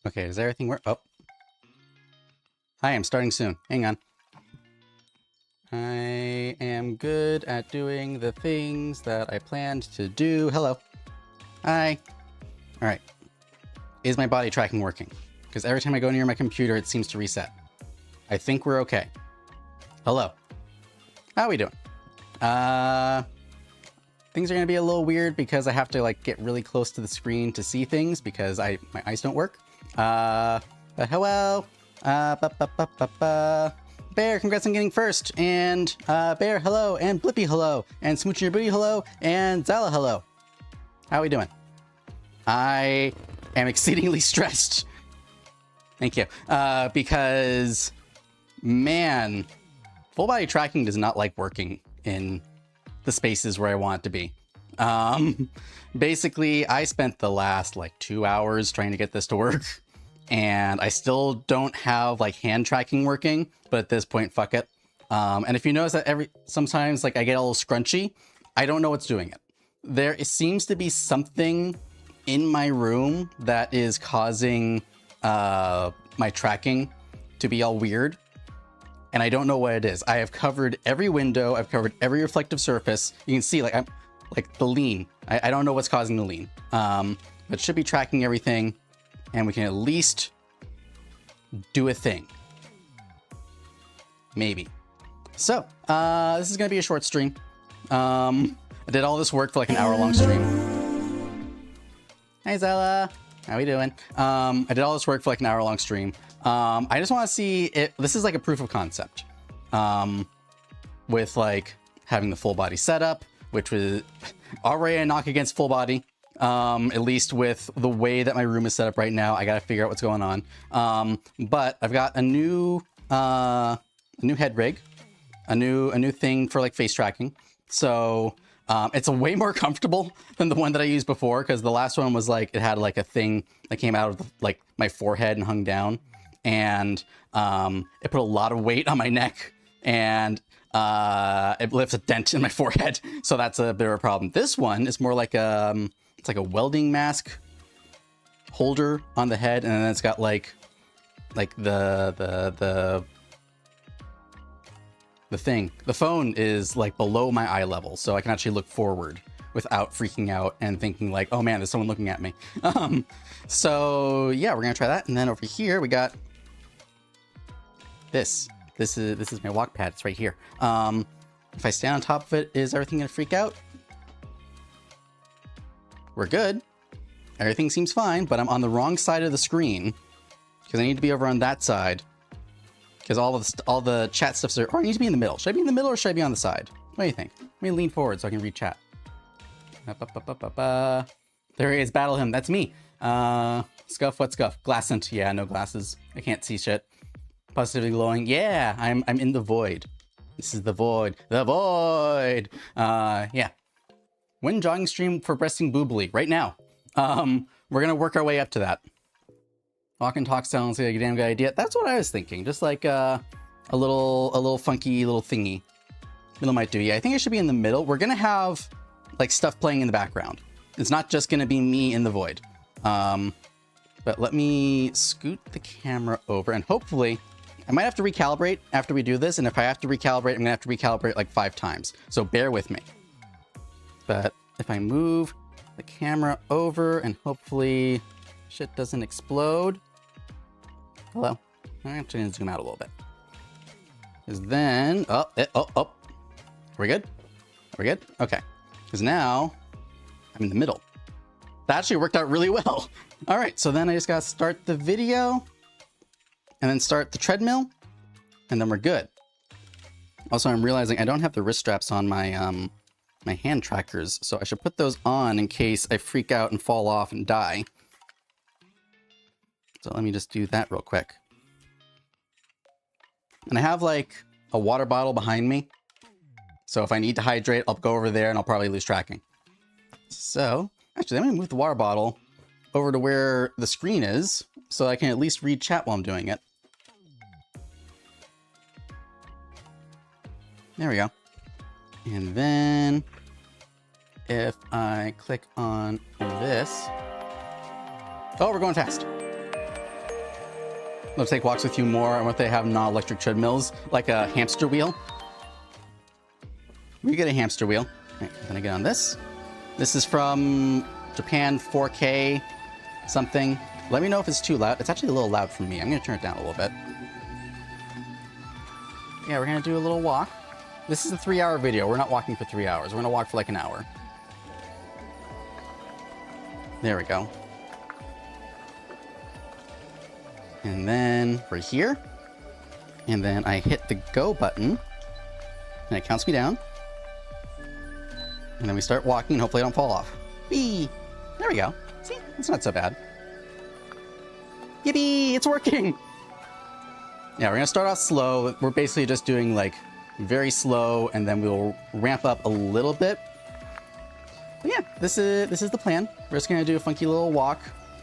Okay, does everything work? Oh. Hi, I'm starting soon. Hang on. I am good at doing the things that I planned to do. Hello. Hi. All right. Is my body tracking working? Because every time I go near my computer, it seems to reset. I think we're okay. Hello. How are we doing? Things are going to be a little weird because I have to like get really close to the screen to see things because my eyes don't work. But hello. Bear, congrats on getting first. And Bear, hello. And Blippi, hello. And Smooching Your Booty, hello. And Zala, hello. How are we doing? I am exceedingly stressed. Thank you. Because, man, full body tracking does not like working in the spaces where I want it to be. Basically, I spent the last like 2 hours trying to get this to work. And I still don't have like hand tracking working, but at this point, fuck it. And if you notice that sometimes like I get a little scrunchy, I don't know what's doing it. There seems to be something in my room that is causing my tracking to be all weird. And I don't know what it is. I have covered every window. I've covered every reflective surface. You can see like I'm like the lean. I don't know what's causing the lean. But it should be tracking everything. And we can at least do a thing. Maybe. So, this is going to be a short stream. I did all this work for like an hour-long stream. Hey, Zella. How we doing? I did all this work for like an hour-long stream. I just want to see it. This is like a proof of concept. With like having the full body setup, which was already a knock against full body. At least with the way that my room is set up right now, I gotta figure out what's going on. But I've got a new head rig, a new thing for like face tracking. So it's a way more comfortable than the one that I used before, because the last one was like it had like a thing that came out of like my forehead and hung down, and it put a lot of weight on my neck, and it left a dent in my forehead. So that's a bit of a problem. This one is more like it's like a welding mask holder on the head, and then it's got like the thing. The phone is like below my eye level, so I can actually look forward without freaking out and thinking like, oh man, there's someone looking at me. So yeah, we're gonna try that. And then over here we got this. This is my walk pad. It's right here. If I stand on top of it, is everything gonna freak out? We're good. Everything seems fine, but I'm on the wrong side of the screen because I need to be over on that side. Because all the chat stuffs are. Or I need to be in the middle. Should I be in the middle or should I be on the side? What do you think? Let me lean forward so I can read chat. There he is. Battle him. That's me. Scuff. What Scuff? Glassant. Yeah, no glasses. I can't see shit. Positively glowing. Yeah, I'm in the void. This is the void. The void. Yeah. When jogging stream for breasting boobly right now. We're gonna work our way up to that. Walk and talk sounds like a damn good idea. That's what I was thinking. Just like a little funky little thingy. Middle might do. Yeah, I think it should be in the middle. We're gonna have like stuff playing in the background. It's not just gonna be me in the void. But let me scoot the camera over, and hopefully I might have to recalibrate after we do this. And if I have to recalibrate, I'm gonna have to recalibrate like 5 times. So bear with me. But if I move the camera over and hopefully shit doesn't explode. Hello. I'm actually gonna zoom out a little bit. Because then, oh. Are we good? Are we good? Okay. Because now I'm in the middle. That actually worked out really well. All right, so then I just gotta start the video and then start the treadmill, and then we're good. Also, I'm realizing I don't have the wrist straps on my my hand trackers, so I should put those on in case I freak out and fall off and die. So let me just do that real quick. And I have like a water bottle behind me, so if I need to hydrate, I'll go over there and I'll probably lose tracking. So actually, I'm gonna move the water bottle over to where the screen is so I can at least read chat while I'm doing it. There we go. And then if I click on this, oh, we're going fast. They'll take walks with you more. I want they have non-electric treadmills, like a hamster wheel. We get a hamster wheel. Right, then I get on this. This is from Japan 4K something. Let me know if it's too loud. It's actually a little loud for me. I'm gonna turn it down a little bit. Yeah, we're gonna do a little walk. This is a 3-hour video. We're not walking for 3 hours. We're gonna walk for like an hour. There we go. And then we're here. And then I hit the go button. And it counts me down. And then we start walking and hopefully I don't fall off. Whee! There we go. See? It's not so bad. Yippee! It's working! Yeah, we're gonna start off slow. We're basically just doing like very slow and then we'll ramp up a little bit. But yeah, this is the plan. We're just gonna do a funky little walk.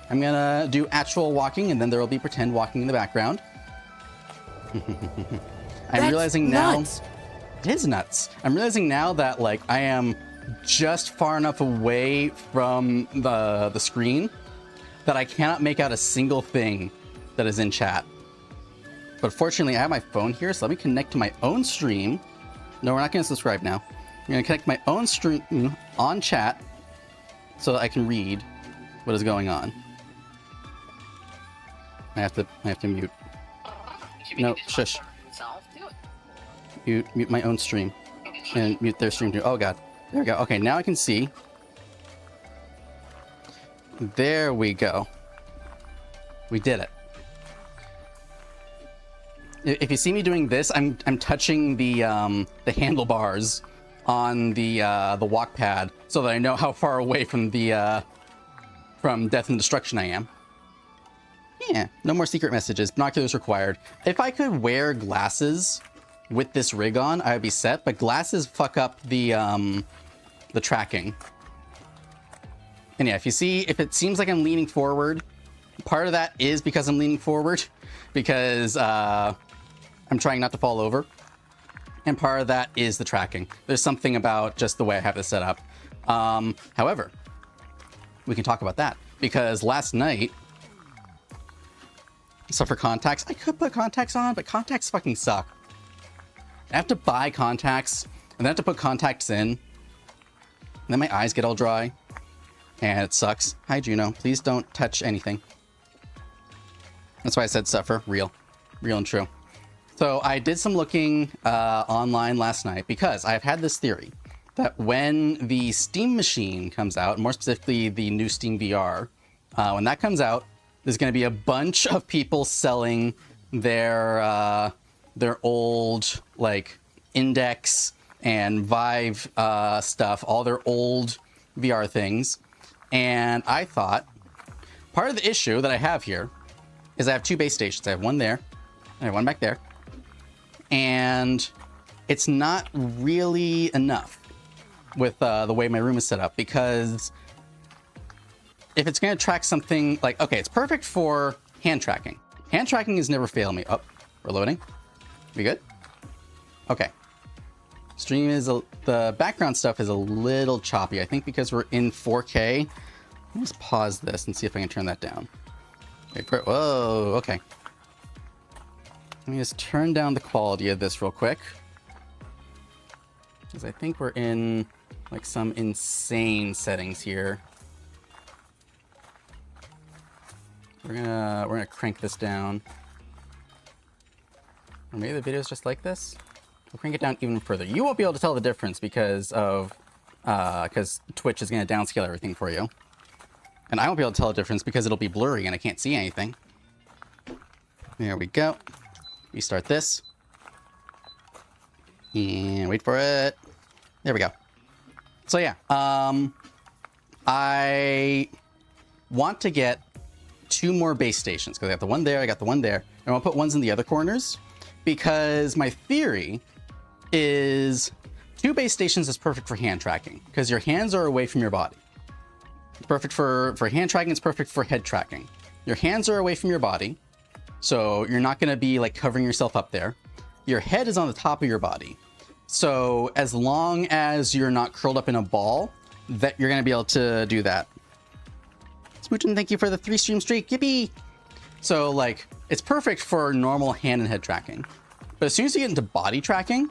I'm gonna do actual walking and then there will be pretend walking in the background. I'm realizing now... Nuts. It is nuts. I'm realizing now that like I am just far enough away from the screen that I cannot make out a single thing that is in chat. But fortunately I have my phone here, so let me connect to my own stream. No, we're not gonna subscribe now. I'm gonna connect my own stream on chat so that I can read what is going on. I have to mute. No, shush. Mute my own stream and mute their stream too. Oh god. There we go. Okay, now I can see. There we go. We did it. If you see me doing this, I'm touching the handlebars on the walk pad so that I know how far away from the from death and destruction I am. Yeah, no more secret messages. Binoculars required. If I could wear glasses with this rig on, I would be set, but glasses fuck up the tracking. And yeah, if it seems like I'm leaning forward, part of that is because I'm leaning forward, because I'm trying not to fall over. And part of that is the tracking. There's something about just the way I have this set up. However, we can talk about that, because last night, so for contacts, I could put contacts on, but contacts fucking suck. I have to buy contacts, and then I have to put contacts in, and then my eyes get all dry, and it sucks. Hi, Juno. Please don't touch anything. That's why I said suffer. Real and true. So I did some looking online last night, because I've had this theory that when the Steam machine comes out, more specifically the new Steam VR, when that comes out, there's going to be a bunch of people selling their old like Index and Vive stuff, all their old VR things. And I thought part of the issue that I have here is I have 2 base stations. I have one there, and I have one back there. And it's not really enough with the way my room is set up, because if it's going to track something like, okay, it's perfect for hand tracking. Hand tracking has never failed me. Oh, we're loading. We good? Okay. Stream is the background stuff is a little choppy. I think because we're in 4K. Let's pause this and see if I can turn that down. Okay, whoa, okay. Let me just turn down the quality of this real quick, because I think we're in like some insane settings here. We're gonna crank this down. Or maybe the video's just like this. We'll crank it down even further. You won't be able to tell the difference because Twitch is gonna downscale everything for you. And I won't be able to tell the difference because it'll be blurry and I can't see anything. There we go. We start this. And wait for it. There we go. So yeah, I want to get 2 more base stations, because I got the one there, I got the one there, and I'll put ones in the other corners, because my theory is 2 base stations is perfect for hand tracking, because your hands are away from your body. It's perfect for hand tracking, it's perfect for head tracking. Your hands are away from your body, so you're not going to be like covering yourself up there. Your head is on the top of your body, so as long as you're not curled up in a ball, that you're going to be able to do that. Smoochin, thank you for the 3 stream streak. Yippee! So like it's perfect for normal hand and head tracking. But as soon as you get into body tracking,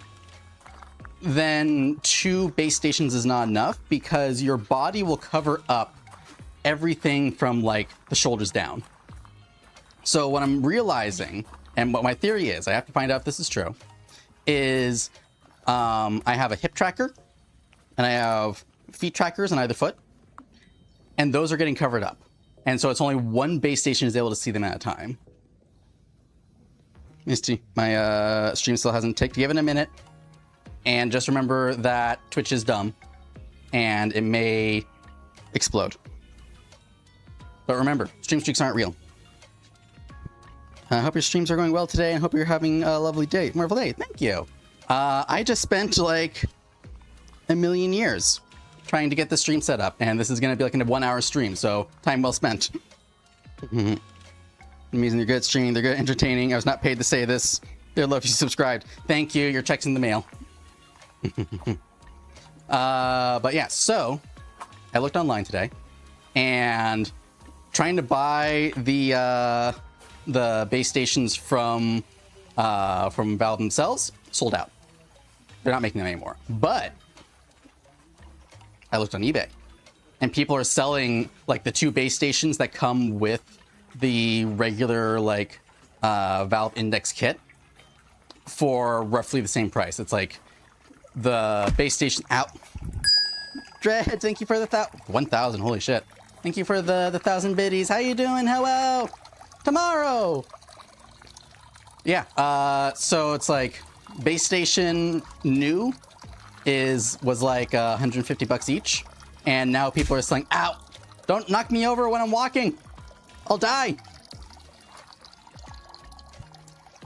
then 2 base stations is not enough because your body will cover up everything from like the shoulders down. So what I'm realizing, and what my theory is, I have to find out if this is true, is I have a hip tracker and I have feet trackers on either foot, and those are getting covered up. And so it's only 1 base station is able to see them at a time. Misty, my stream still hasn't ticked. Give it a minute. And just remember that Twitch is dumb and it may explode. But remember, stream streaks aren't real. I hope your streams are going well today and hope you're having a lovely day. Wonderful day. Thank you. I just spent like a million years trying to get the stream set up, and this is going to be like a 1-hour stream, so time well spent. Amazing, you're good at streaming. They're good at entertaining. I was not paid to say this. They'd love if you subscribed. Thank you. Your check's in the mail. But yeah, so I looked online today and trying to buy the base stations from Valve themselves sold out. They're not making them anymore. But I looked on eBay and people are selling like the 2 base stations that come with the regular like Valve Index kit for roughly the same price. It's like the base station out. Dread, thank you for the 1,000. Holy shit. Thank you for the 1,000 biddies. How you doing? Hello. Tomorrow. Yeah. So it's like base station new was like $150 each, and now people are saying, "Ow! Don't knock me over when I'm walking. I'll die."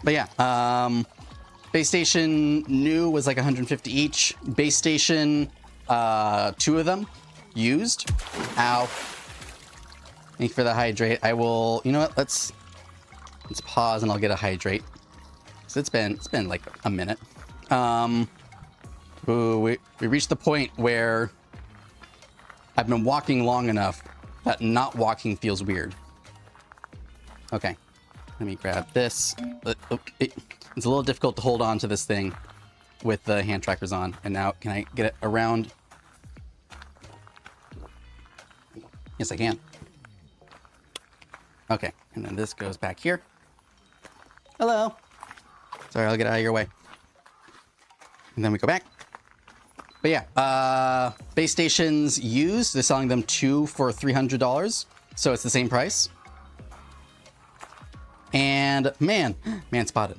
But yeah, base station new was like 150 each. Base station, 2 of them used. Ow. Thank you for the hydrate. I will, you know what? Let's pause and I'll get a hydrate. So it's been like a minute. Ooh, we reached the point where I've been walking long enough that not walking feels weird. Okay, let me grab this. It's a little difficult to hold on to this thing with the hand trackers on. And now, can I get it around? Yes, I can. Okay, and then this goes back here. Hello. Sorry, I'll get out of your way. And then we go back. But yeah, base stations used, they're selling them 2 for $300. So it's the same price. And man spotted.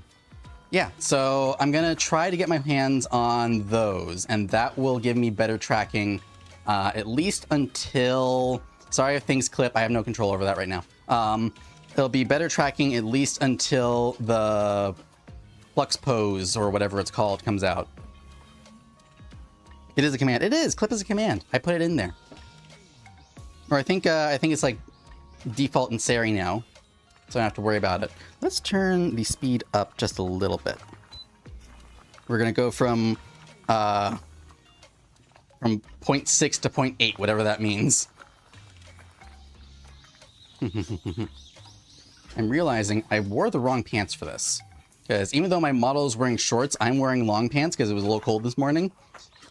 Yeah, so I'm gonna try to get my hands on those, and that will give me better tracking, at least until, sorry if things clip, I have no control over that right now. It'll be better tracking at least until the Flux Pose, or whatever it's called, comes out. It is a command. It is. Clip is a command. I put it in there. Or I think it's like default in Sari now, so I don't have to worry about it. Let's turn the speed up just a little bit. We're gonna go from 0.6 to 0.8, whatever that means. I'm realizing I wore the wrong pants for this, because even though my model is wearing shorts, I'm wearing long pants because it was a little cold this morning.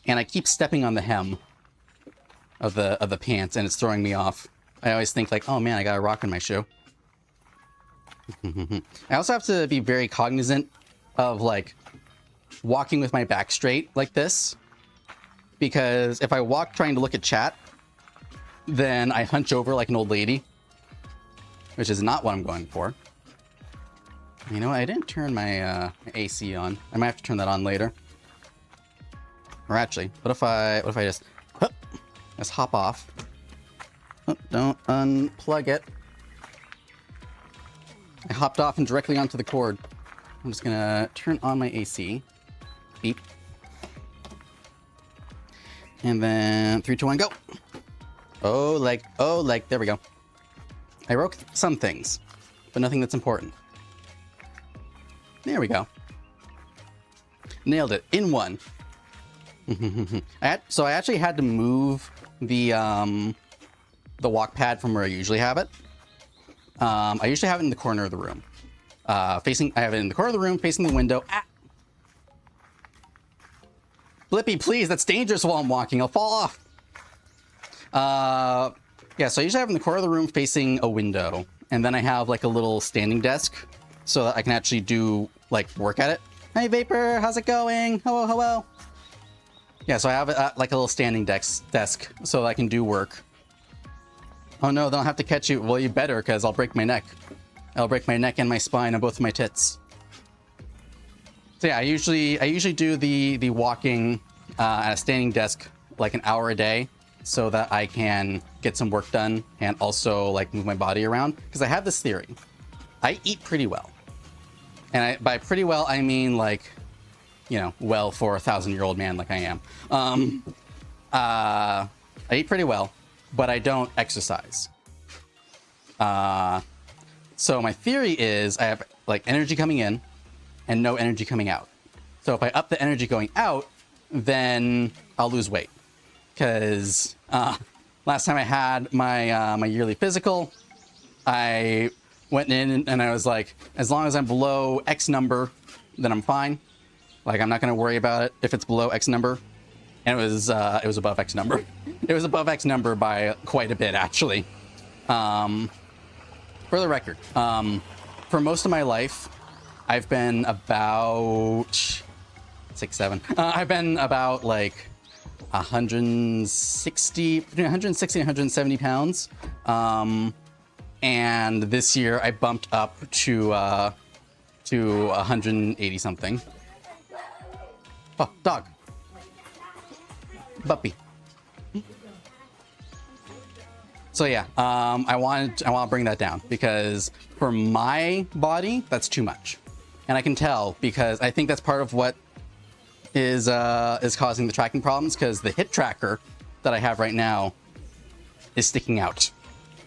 And I keep stepping on the hem of the pants, and it's throwing me off. I always think like, oh man, I got a rock in my shoe. I also have to be very cognizant of like walking with my back straight like this, because if I walk trying to look at chat, then I hunch over like an old lady, which is not what I'm going for. You know what? I didn't turn my AC on. I might have to turn that on later. Or actually, what if I just hop off? Oh, don't unplug it. I hopped off and directly onto the cord. I'm just gonna turn on my AC. Beep. And then 3, 2, 1, go. Oh, leg. There we go. I broke some things, but nothing that's important. There we go. Nailed it in one. So I actually had to move the walk pad from where I usually have it. I usually have it in the corner of the room. facing. I have it in the corner of the room, facing the window. Ah! Blippi, please, that's dangerous while I'm walking. I'll fall off. Yeah, so I usually have in the corner of the room facing a window. And then I have like a little standing desk so that I can actually do like work at it. Hey, Vapor, how's it going? Hello, hello. Yeah, so I have like a little standing desk so that I can do work. Oh no, they'll have to catch you. Well, you better, because I'll break my neck. I'll break my neck and my spine and both of my tits. So yeah, I usually do the walking at a standing desk like an hour a day so that I can get some work done and also like move my body around. Because I have this theory. I eat pretty well. And by pretty well, I mean like, you know, well for a 1,000-year-old man like I am. I eat pretty well, but I don't exercise. So my theory is I have like energy coming in and no energy coming out. So if I up the energy going out, then I'll lose weight. Because last time I had my my yearly physical, I went in and I was like, as long as I'm below X number, then I'm fine. Like, I'm not going to worry about it if it's below X number. And it was above X number. It was above X number by quite a bit, actually. For the record, for most of my life, I've been about 6'7". I've been about like 160, between 160 and 170 pounds. And this year I bumped up to 180 something. Oh, dog. Puppy. So yeah, I want to bring that down because for my body, that's too much. And I can tell because I think that's part of what is causing the tracking problems, because the hip tracker that I have right now is sticking out.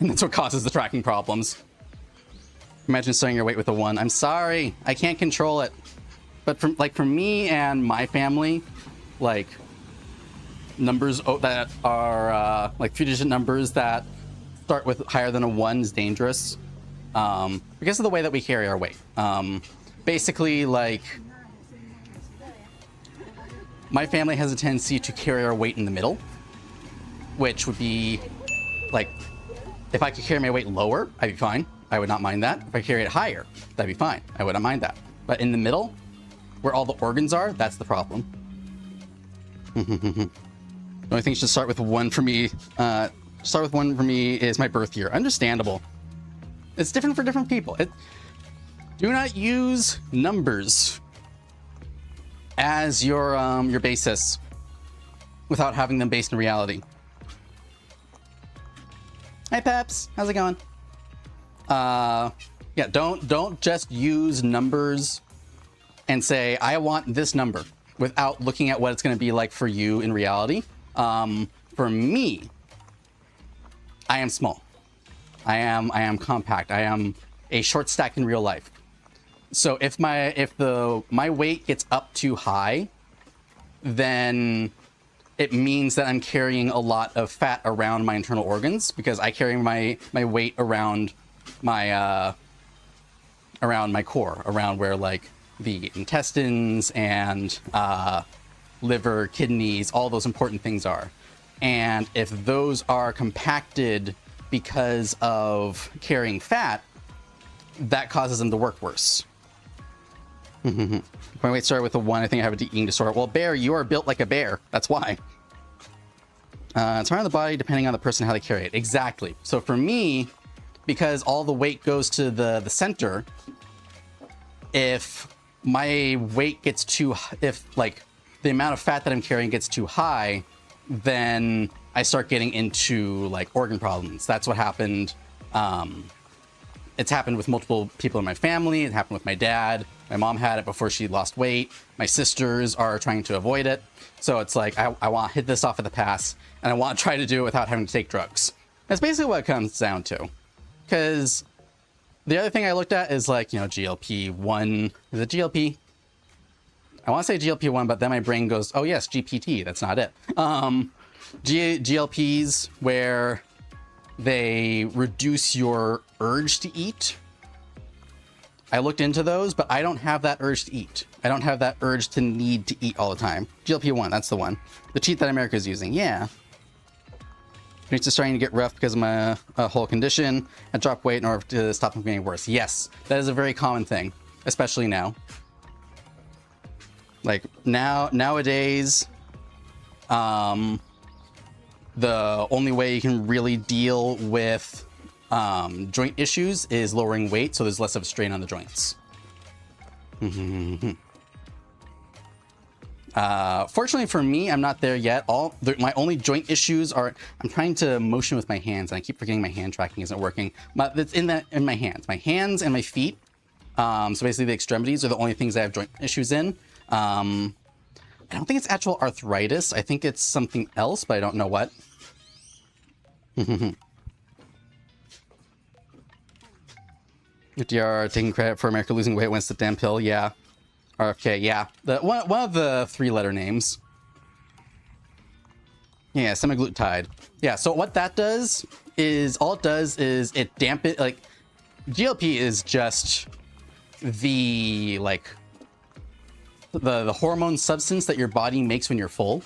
And that's what causes the tracking problems. Imagine starting your weight with a 1. I'm sorry, I can't control it. But for me and my family, like numbers that are like 3-digit numbers that start with higher than a 1 is dangerous because of the way that we carry our weight. Basically, like my family has a tendency to carry our weight in the middle, which would be like, if I could carry my weight lower, I'd be fine. I would not mind that. If I carry it higher, that'd be fine. I wouldn't mind that. But in the middle, where all the organs are, that's the problem. The only thing should start with 1 for me. Start with 1 for me is my birth year. Understandable. It's different for different people. Do not use numbers as your basis without having them based in reality. Hey Peps, how's it going? Yeah, don't just use numbers and say I want this number without looking at what it's going to be like for you in reality. For me, I am small. I am compact. I am a short stack in real life. So if my weight gets up too high, then it means that I'm carrying a lot of fat around my internal organs, because I carry my weight around my core, around where like the intestines and liver, kidneys, all those important things are. And if those are compacted because of carrying fat, that causes them to work worse. If my weight started with a 1, I think I have an eating disorder. Well, Bear, you are built like a bear. That's why. It's hard on the body depending on the person, how they carry it. Exactly. So for me, because all the weight goes to the center, if my weight gets if like the amount of fat that I'm carrying gets too high, then I start getting into like organ problems. That's what happened. It's happened with multiple people in my family. It happened with my dad. My mom had it before she lost weight. My sisters are trying to avoid it. So it's like, I want to hit this off at the pass, and I want to try to do it without having to take drugs. That's basically what it comes down to. Because the other thing I looked at is like, you know, GLP-1. Is it GLP? I want to say GLP-1, but then my brain goes, oh yes, GPT. That's not it. GLPs, where they reduce your urge to eat. I looked into those, but I don't have that urge to eat. I don't have that urge to need to eat all the time. GLP-1, that's the one. The cheat that America is using, yeah. It's just starting to get rough because of my whole condition. I drop weight in order to stop from getting worse. Yes, that is a very common thing, especially now. Like nowadays, the only way you can really deal with joint issues is lowering weight, so there's less of a strain on the joints. Fortunately for me, I'm not there yet. My only joint issues are I'm trying to motion with my hands, and I keep forgetting my hand tracking isn't working. But it's in my hands and my feet. So basically, the extremities are the only things I have joint issues in. I don't think it's actual arthritis. I think it's something else, but I don't know what. FDR taking credit for America losing weight when it's the damn pill. Yeah. RFK, yeah. One of the 3-letter names. Yeah, semaglutide. Yeah, so what that does is, all it does is it dampens, like, GLP is just the, like, the hormone substance that your body makes when you're full.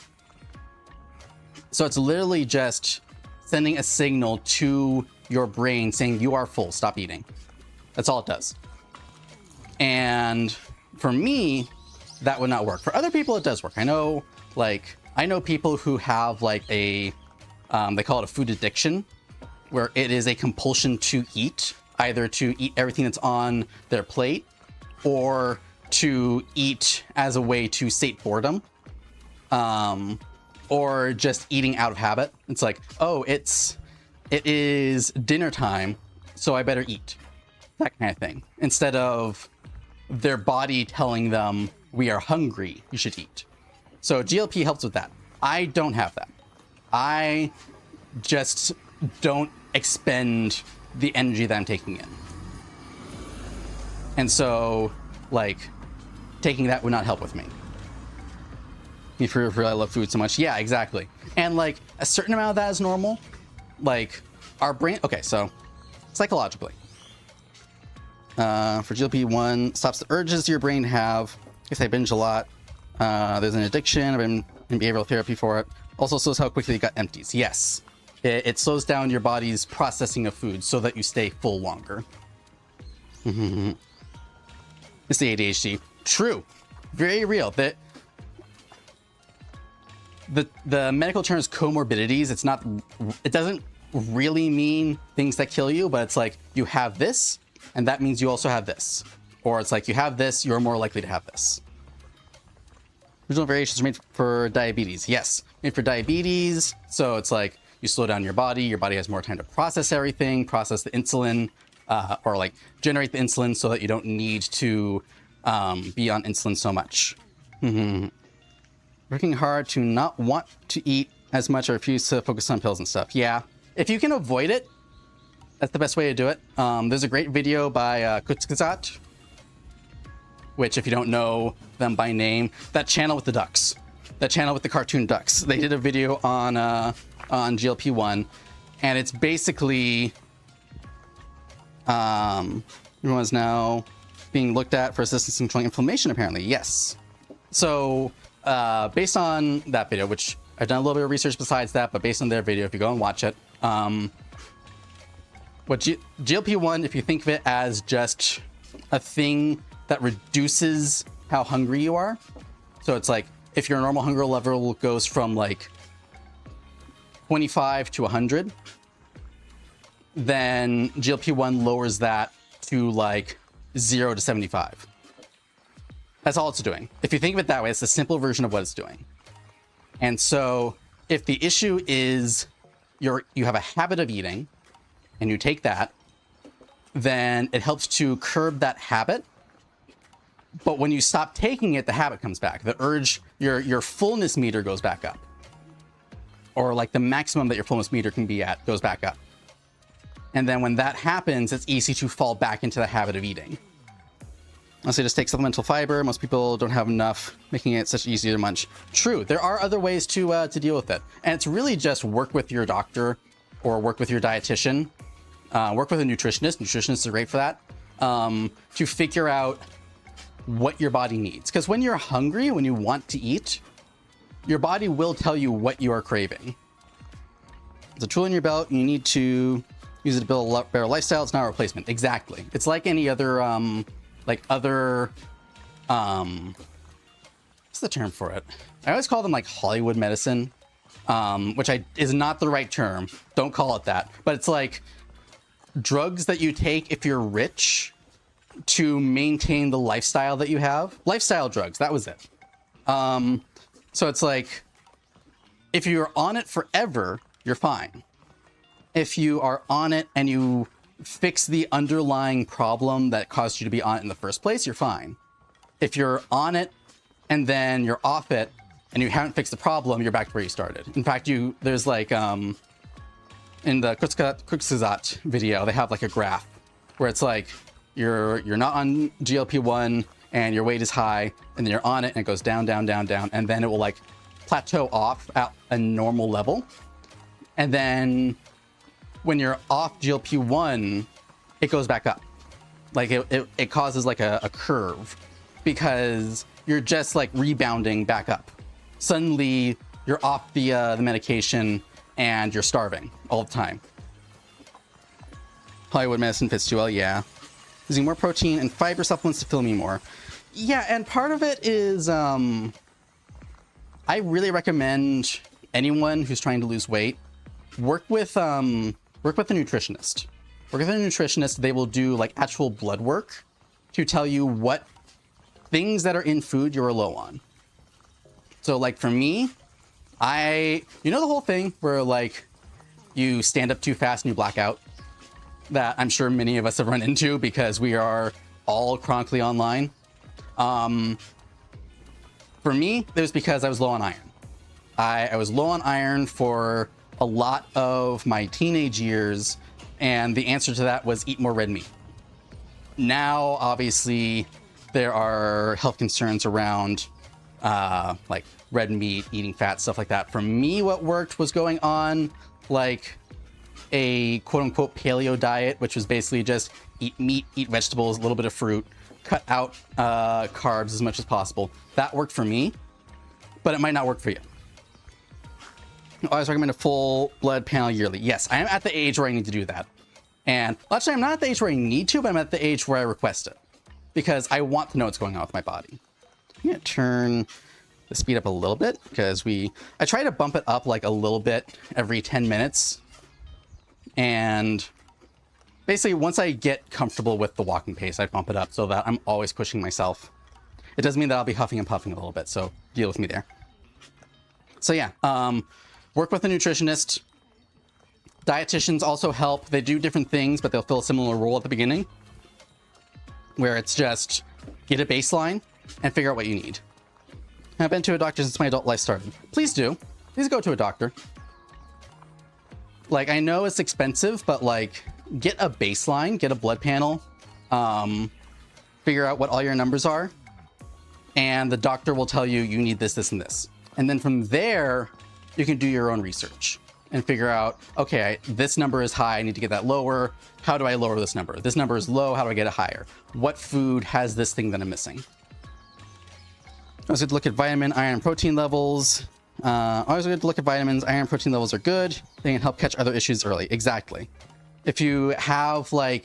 So it's literally just sending a signal to your brain saying you are full, stop eating. That's all it does. And for me, that would not work. For other people, it does work. I know people who have like a, they call it a food addiction, where it is a compulsion to eat, either to eat everything that's on their plate or to eat as a way to sate boredom, or just eating out of habit. It's like, oh, it is dinner time, so I better eat. That kind of thing. Instead of their body telling them, we are hungry, you should eat. So GLP helps with that. I don't have that. I just don't expend the energy that I'm taking in. And so, like, taking that would not help with me. If you really love food so much. Yeah, exactly. And like, a certain amount of that is normal. Like, our brain, okay, so psychologically, for GLP-1, stops the urges your brain have. I guess I binge a lot. There's an addiction. I've been in behavioral therapy for it. Also slows how quickly your gut empties. Yes. It slows down your body's processing of food so that you stay full longer. It's the ADHD. True. Very real. The medical term is comorbidities. It doesn't really mean things that kill you, but it's like you have this, and that means you also have this. Or it's like you have this, you're more likely to have this. Original variations are made for diabetes. Yes, made for diabetes. So it's like you slow down your body has more time to process everything, process the insulin, or like generate the insulin so that you don't need to be on insulin so much. Working hard to not want to eat as much or refuse to focus on pills and stuff. Yeah, if you can avoid it, that's the best way to do it. There's a great video by Kutzgesagt, which, if you don't know them by name, that channel with the ducks, that channel with the cartoon ducks, they did a video on GLP-1, and it's basically everyone's now being looked at for assistance in controlling inflammation, apparently. Yes. So based on that video, which I've done a little bit of research besides that, but based on their video, if you go and watch it, what GLP-1, if you think of it as just a thing that reduces how hungry you are. So it's like, if your normal hunger level goes from like 25 to 100, then GLP-1 lowers that to like 0 to 75. That's all it's doing. If you think of it that way, it's a simple version of what it's doing. And so if the issue is you have a habit of eating and you take that, then it helps to curb that habit. But when you stop taking it, the habit comes back. The urge, your fullness meter goes back up. Or like the maximum that your fullness meter can be at goes back up. And then when that happens, it's easy to fall back into the habit of eating. Unless they just take supplemental fiber, most people don't have enough, making it such easy to munch. True, there are other ways to deal with it. And it's really just work with your doctor or work with your dietitian. Work with a nutritionist. Nutritionists are great for that. to figure out what your body needs. Because when you're hungry, when you want to eat, your body will tell you what you are craving. It's a tool in your belt. You need to use it to build a better lifestyle. It's not a replacement. Exactly. It's like any other, what's the term for it? I always call them like Hollywood medicine, which is not the right term. Don't call it that. But it's like drugs that you take if you're rich to maintain the lifestyle that you have. Lifestyle drugs. That was it. So it's like, if you're on it forever, you're fine. If you are on it and you fix the underlying problem that caused you to be on it in the first place, you're fine. If you're on it and then you're off it and you haven't fixed the problem, you're back to where you started. In fact, there's like, in the Kurzgesagt video, they have like a graph where it's like, you're not on GLP-1 and your weight is high, and then you're on it and it goes down, down, down, down, and then it will like plateau off at a normal level. And then when you're off GLP-1, it goes back up. Like it causes like a curve because you're just like rebounding back up. Suddenly you're off the medication and you're starving all the time. Hollywood medicine fits too well, yeah. Using more protein and fiber supplements to fill me more. Yeah, and part of it is, I really recommend anyone who's trying to lose weight, work with a nutritionist. Work with a nutritionist. They will do like actual blood work to tell you what things that are in food you're low on. So like for me, you know the whole thing where like you stand up too fast and you black out? That I'm sure many of us have run into because we are all chronically online. For me, it was because I was low on iron. I was low on iron for a lot of my teenage years, and the answer to that was eat more red meat. Now, obviously, there are health concerns around like red meat, eating fat, stuff like that. For me, what worked was going on like a quote-unquote paleo diet, which was basically just eat meat, eat vegetables, a little bit of fruit, cut out carbs as much as possible. That worked for me, but it might not work for you. I always recommend a full blood panel yearly. Yes, I am at the age where I need to do that. And actually, I'm not at the age where I need to, but I'm at the age where I request it because I want to know what's going on with my body. I'm gonna turn the speed up a little bit because I try to bump it up like a little bit every 10 minutes. And basically, once I get comfortable with the walking pace, I bump it up so that I'm always pushing myself. It does mean that I'll be huffing and puffing a little bit, so deal with me there. So yeah, work with a nutritionist. Dietitians also help. They do different things, but they'll fill a similar role at the beginning, where it's just get a baseline and figure out what you need. I've been to a doctor since my adult life started. Please do. Please go to a doctor. Like, I know it's expensive, but like, get a baseline, get a blood panel, figure out what all your numbers are, and the doctor will tell you, you need this, this, and this. And then from there, you can do your own research and figure out, okay, this number is high, I need to get that lower. How do I lower this number? This number is low, how do I get it higher? What food has this thing that I'm missing? I was going to look at vitamin, iron, protein levels. Always good to look at vitamins. Iron, protein levels are good. They can help catch other issues early. Exactly. If you have blood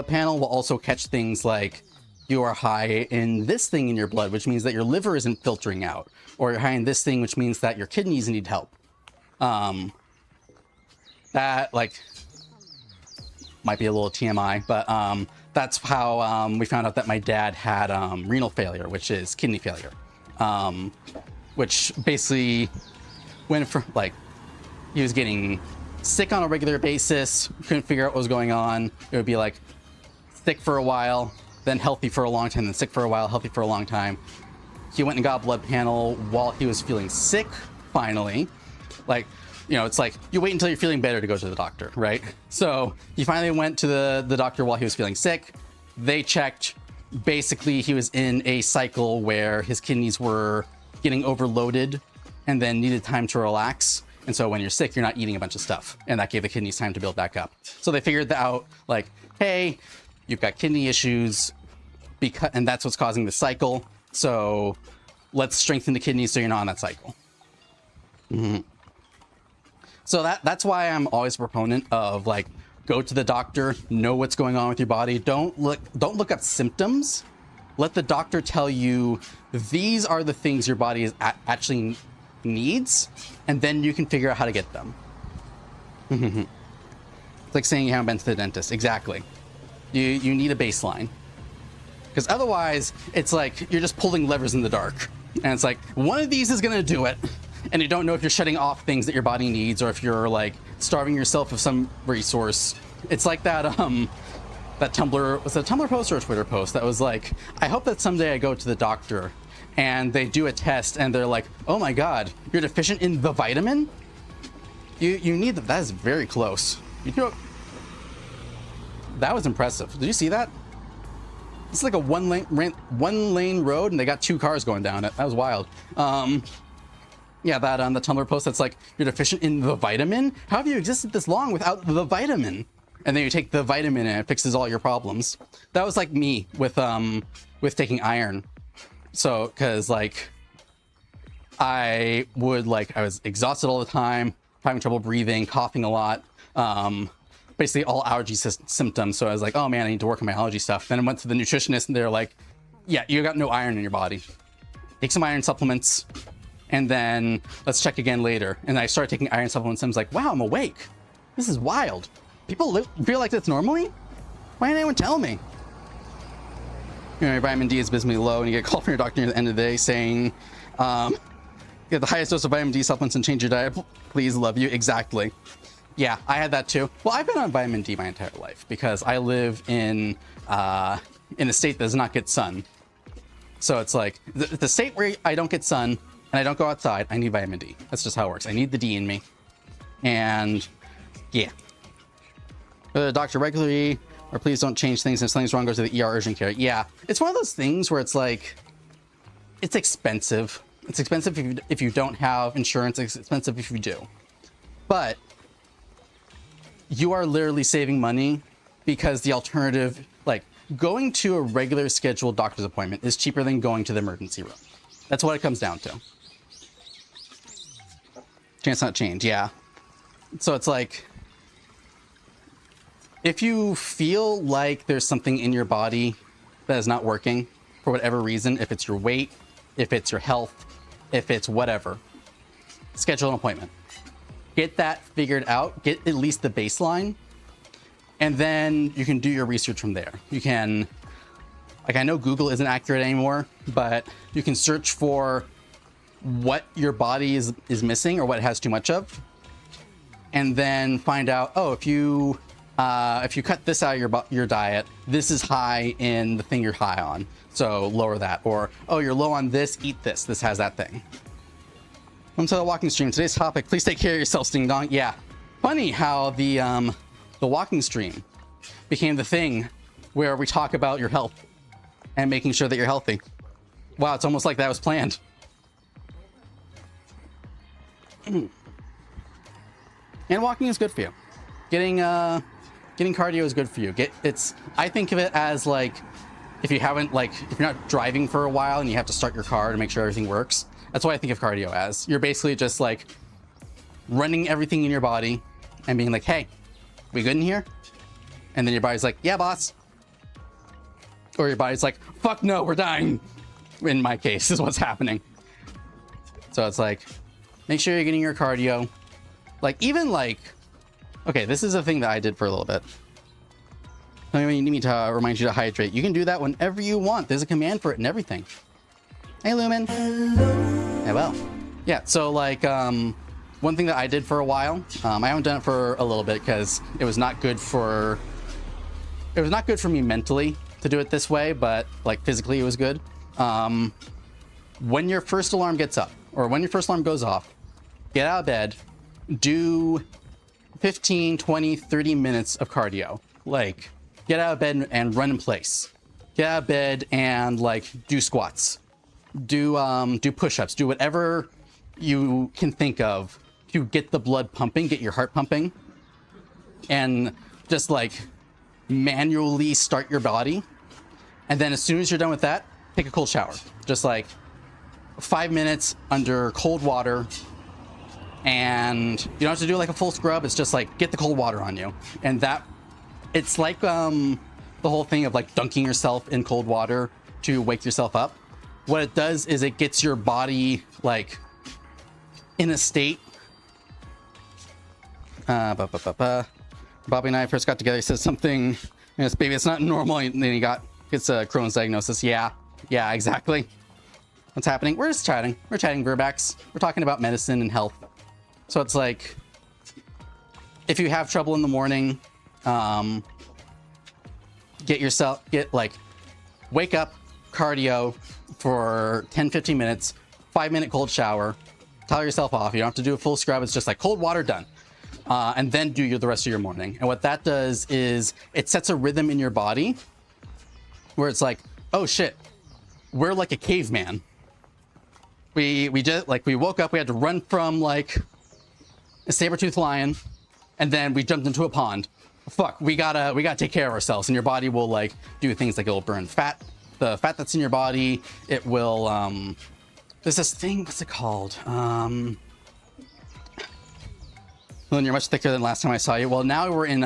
panel will also catch things like you are high in this thing in your blood, which means that your liver isn't filtering out, or you're high in this thing, which means that your kidneys need help. That like might be a little TMI, but that's how we found out that my dad had renal failure, which is kidney failure, which basically went from like he was getting sick on a regular basis, couldn't figure out what was going on. It would be like sick for a while, then healthy for a long time, then sick for a while, healthy for a long time. He went and got a blood panel while he was feeling sick, finally. Like, you know, it's like you wait until you're feeling better to go to the doctor, right? So he finally went to the doctor while he was feeling sick. They checked. Basically, he was in a cycle where his kidneys were getting overloaded and then needed time to relax. And so when you're sick, you're not eating a bunch of stuff. And that gave the kidneys time to build back up. So they figured out, like, hey, you've got kidney issues, and that's what's causing the cycle. So let's strengthen the kidneys so you're not on that cycle. So that's why I'm always a proponent of, like, go to the doctor, know what's going on with your body. Don't look up symptoms. Let the doctor tell you these are the things your body is actually needs, and then you can figure out how to get them. It's like saying you haven't been to the dentist. Exactly. You need a baseline. Because otherwise, it's like you're just pulling levers in the dark. And it's like, one of these is going to do it. And you don't know if you're shutting off things that your body needs or if you're, like, starving yourself of some resource. It's like that Tumblr, was it a Tumblr post or a Twitter post that was like, I hope that someday I go to the doctor and they do a test and they're like, oh my God, you're deficient in the vitamin? You need that. That is very close. That was impressive. Did you see that? It's like a one lane road and they got 2 cars going down it. That was wild. Yeah, that on the Tumblr post that's like, you're deficient in the vitamin? How have you existed this long without the vitamin? And then you take the vitamin and it fixes all your problems. That was like me with taking iron. So, cause like, I was exhausted all the time, having trouble breathing, coughing a lot, basically all allergy symptoms. So I was like, oh man, I need to work on my allergy stuff. Then I went to the nutritionist and they're like, yeah, you got no iron in your body. Take some iron supplements and then let's check again later. And I started taking iron supplements and I was like, wow, I'm awake. This is wild. People feel like this normally? Why didn't anyone tell me? You know, your vitamin D is abysmally low and you get a call from your doctor at the end of the day saying, get the highest dose of vitamin D supplements and change your diet. Please, love you. Exactly. Yeah, I had that too. Well, I've been on vitamin D my entire life because I live in a state that does not get sun. So it's like the state where I don't get sun and I don't go outside, I need vitamin D. That's just how it works. I need the D in me. And yeah. Go to the doctor regularly, or please don't change things. If something's wrong, go to the ER urgent care. Yeah, it's one of those things where it's like, it's expensive. It's expensive if you don't have insurance. It's expensive if you do. But you are literally saving money because the alternative, like going to a regular scheduled doctor's appointment is cheaper than going to the emergency room. That's what it comes down to. Chance not change, yeah. So it's like, if you feel like there's something in your body that is not working for whatever reason, if it's your weight, if it's your health, if it's whatever, schedule an appointment. Get that figured out, get at least the baseline, and then you can do your research from there. You can, like, I know Google isn't accurate anymore, but you can search for what your body is missing or what it has too much of, and then find out, oh, if you cut this out of your diet, this is high in the thing you're high on, so lower that. Or, oh, you're low on this, eat this. This has that thing. Welcome to the walking stream. Today's topic, please take care of yourself, Ding Dong. Yeah, funny how the walking stream became the thing where we talk about your health and making sure that you're healthy. Wow, it's almost like that was planned. And walking is good for you. Getting cardio is good for you. I think of it as like, if you're not driving for a while and you have to start your car to make sure everything works. That's what I think of cardio as. You're basically just like running everything in your body and being like, hey, we good in here? And then your body's like, yeah, boss. Or your body's like, fuck no, we're dying. In my case, is what's happening. So it's like, make sure you're getting your cardio. Like, even like, okay, this is a thing that I did for a little bit. I mean, you need me to remind you to hydrate. You can do that whenever you want. There's a command for it and everything. Hey, Lumen. Hello. Hey, well. Yeah, so like, one thing that I did for a while, I haven't done it for a little bit because it was not good for me mentally to do it this way, but like physically it was good. When your first alarm gets up, or when your first alarm goes off, get out of bed, do 15, 20, 30 minutes of cardio. Like, get out of bed and run in place. Get out of bed and like do squats. Do push-ups. Do whatever you can think of to get the blood pumping, get your heart pumping, and just like manually start your body. And then as soon as you're done with that, take a cold shower. Just like 5 minutes under cold water. And you don't have to do like a full scrub. It's just like get the cold water on you. And that, it's like the whole thing of like dunking yourself in cold water to wake yourself up. What it does is it gets your body like in a state. Bobby and I first got together. He said something, yes, baby, it's not normal. And then he gets a Crohn's diagnosis. Yeah, exactly. What's happening? We're just chatting. We're chatting Verbax. We're talking about medicine and health. So it's like, if you have trouble in the morning, wake up, cardio for 10-15 minutes, 5-minute cold shower, towel yourself off. You don't have to do a full scrub. It's just like cold water, done. And then do the rest of your morning. And what that does is it sets a rhythm in your body where it's like, oh shit, we're like a caveman. We woke up, we had to run from like a saber-toothed lion, and then we jumped into a pond. Fuck, we gotta take care of ourselves. And your body will like do things like it'll burn fat, the fat that's in your body. It will there's this thing, what's it called? Well, you're much thicker than last time I saw you. Well, now we're in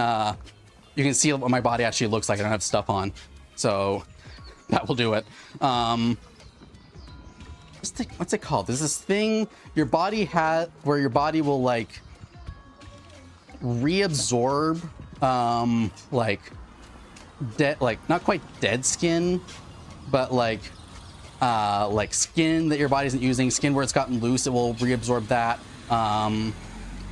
you can see what my body actually looks like. I don't have stuff on, so that will do it. What's it called? There's this thing your body has where your body will like reabsorb like dead, like not quite dead skin, but like skin that your body isn't using, skin where it's gotten loose, it will reabsorb that.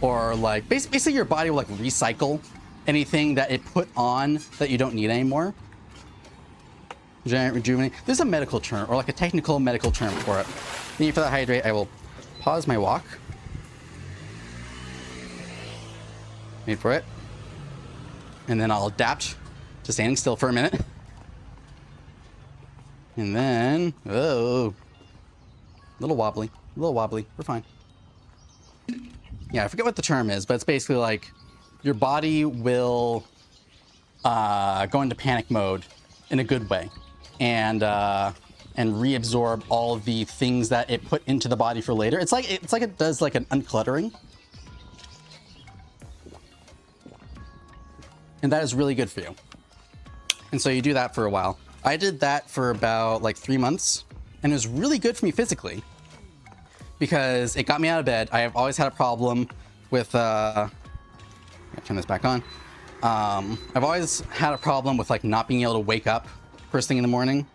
Or like basically your body will like recycle anything that it put on that you don't need anymore. Rejuvenate. There's a medical term, or like a technical medical term for it. Thank you for that hydrate. I will pause my walk. Wait for it. And then I'll adapt to standing still for a minute. And then, oh, a little wobbly. We're fine. Yeah, I forget what the term is, but it's basically like your body will go into panic mode in a good way, and reabsorb all of the things that it put into the body for later. It's like it does like an uncluttering, and that is really good for you. And so you do that for a while. I did that for about like 3 months, and it was really good for me physically because it got me out of bed. I have always had a problem with turn this back on. I've always had a problem with like not being able to wake up first thing in the morning,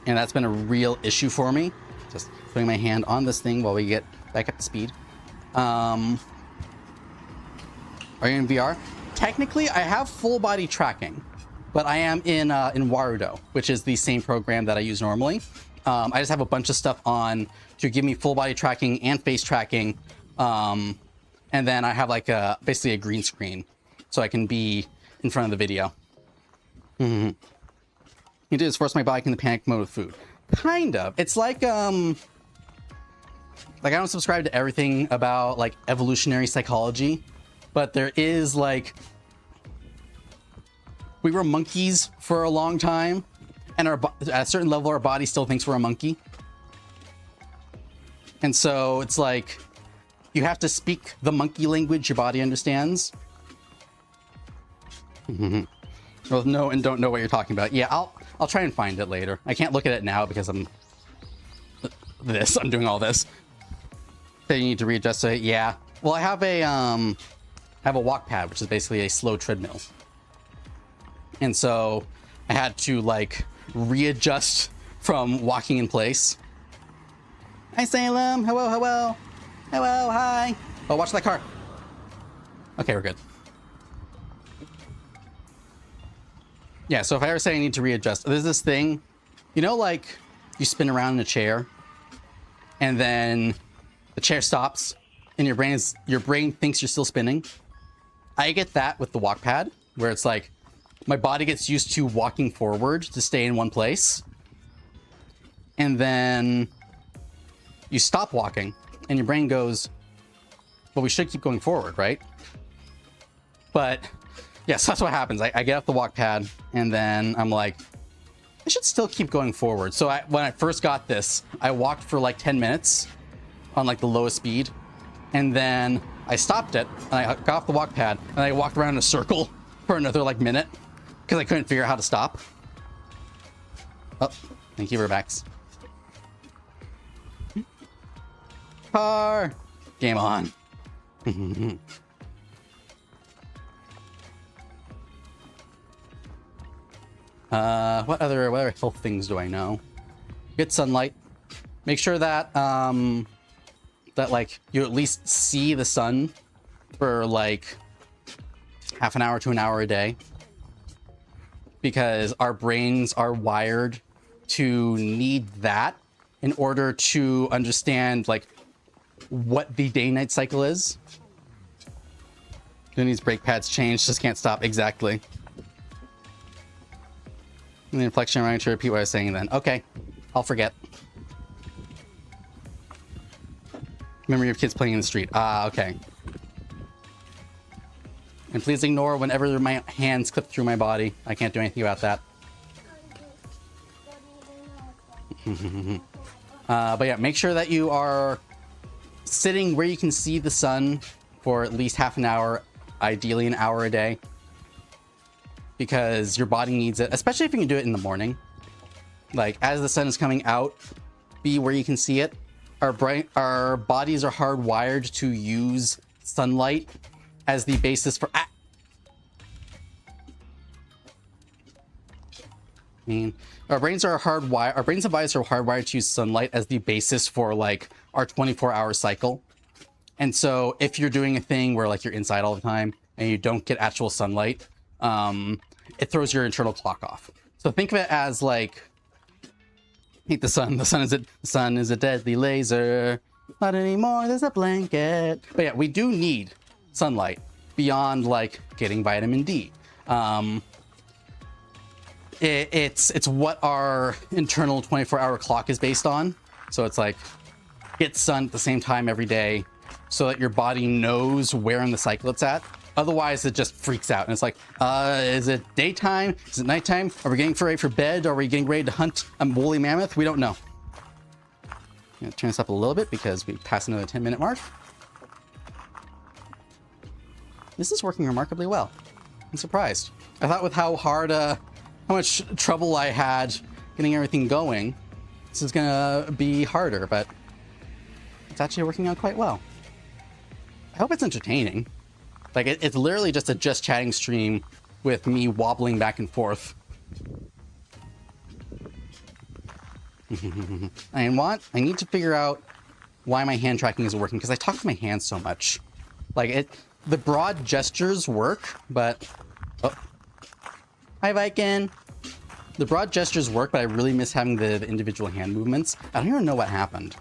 and that's been a real issue for me. Just putting my hand on this thing while we get back up to speed. Are you in VR? Technically, I have full body tracking, but I am in Warudo, which is the same program that I use normally. I just have a bunch of stuff on to give me full body tracking and face tracking. And then I have like basically a green screen so I can be in front of the video. You do is force my body into panic mode with food. Kind of. It's like I don't subscribe to everything about like evolutionary psychology, but there is like, we were monkeys for a long time, and at a certain level our body still thinks we're a monkey. And so it's like you have to speak the monkey language your body understands. Well, no, and don't know what you're talking about. Yeah, I'll try and find it later. I can't look at it now because I'm doing all this. So you need to readjust it. Yeah. Well, I have a walk pad, which is basically a slow treadmill. And so I had to like readjust from walking in place. Hi, Salem. Hello, hi. Oh, watch that car. Okay, we're good. Yeah, so if I ever say I need to readjust, there's this thing, you know, like you spin around in a chair and then the chair stops and your brain thinks you're still spinning. I get that with the walk pad, where it's like my body gets used to walking forward to stay in one place. And then you stop walking and your brain goes, but we should keep going forward, right? But yes, that's what happens. I get off the walk pad and then I'm like, I should still keep going forward. So when I first got this, I walked for like 10 minutes on like the lowest speed. And then I stopped it and I got off the walk pad and I walked around in a circle for another like minute because I couldn't figure out how to stop. Oh, thank you, Verbax. Car! Game on. What other health things do I know? Get sunlight. Make sure that that like you at least see the sun for like half an hour to an hour a day, because our brains are wired to need that in order to understand like what the day-night cycle is. Then these brake pads change, just can't stop. Exactly. And the inflection, right, to repeat what I was saying then. Okay, I'll forget. Memory of kids playing in the street. Ah, okay. And please ignore whenever my hands clip through my body. I can't do anything about that. But yeah, make sure that you are sitting where you can see the sun for at least half an hour, ideally an hour a day, because your body needs it, especially if you can do it in the morning. Like as the sun is coming out, be where you can see it. Our bodies are hardwired to use sunlight as the basis for our brains and bodies are hardwired to use sunlight as the basis for like our 24-hour cycle. And so if you're doing a thing where like you're inside all the time and you don't get actual sunlight, it throws your internal clock off. So think of it as like, hate the sun. The sun is a deadly laser. Not anymore. There's a blanket. But yeah, we do need sunlight beyond like getting vitamin D. It's what our internal 24-hour clock is based on. So it's like get sun at the same time every day so that your body knows where in the cycle it's at. Otherwise, it just freaks out. And it's like, is it daytime? Is it nighttime? Are we getting ready for bed? Are we getting ready to hunt a woolly mammoth? We don't know. I'm gonna turn this up a little bit because we passed another 10-minute mark. This is working remarkably well. I'm surprised. I thought with how much trouble I had getting everything going, this is gonna be harder, but it's actually working out quite well. I hope it's entertaining. Like, it's literally just a just chatting stream with me wobbling back and forth. I need to figure out why my hand tracking isn't working, because I talk to my hands so much. Like, the broad gestures work, but... Oh. Hi, Viken! The broad gestures work, but I really miss having the individual hand movements. I don't even know what happened.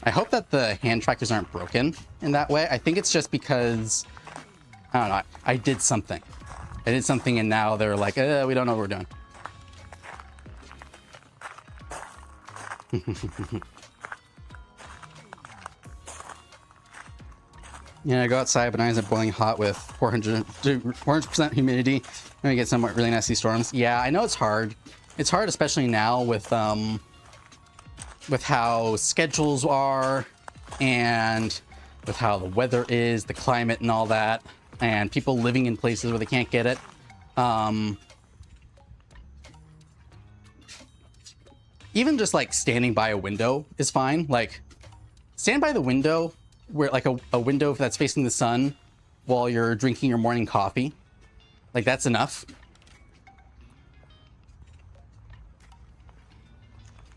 I hope that the hand trackers aren't broken in that way. I think it's just because... I don't know. I did something. And now they're like, we don't know what we're doing. Yeah, I go outside, but I end up boiling hot with 400% humidity. And we get some really nasty storms. Yeah, I know it's hard. It's hard, especially now with how schedules are and with how the weather is, the climate and all that. And people living in places where they can't get it. Even just like standing by a window is fine. Like, stand by the window where like a window that's facing the sun while you're drinking your morning coffee. Like, that's enough.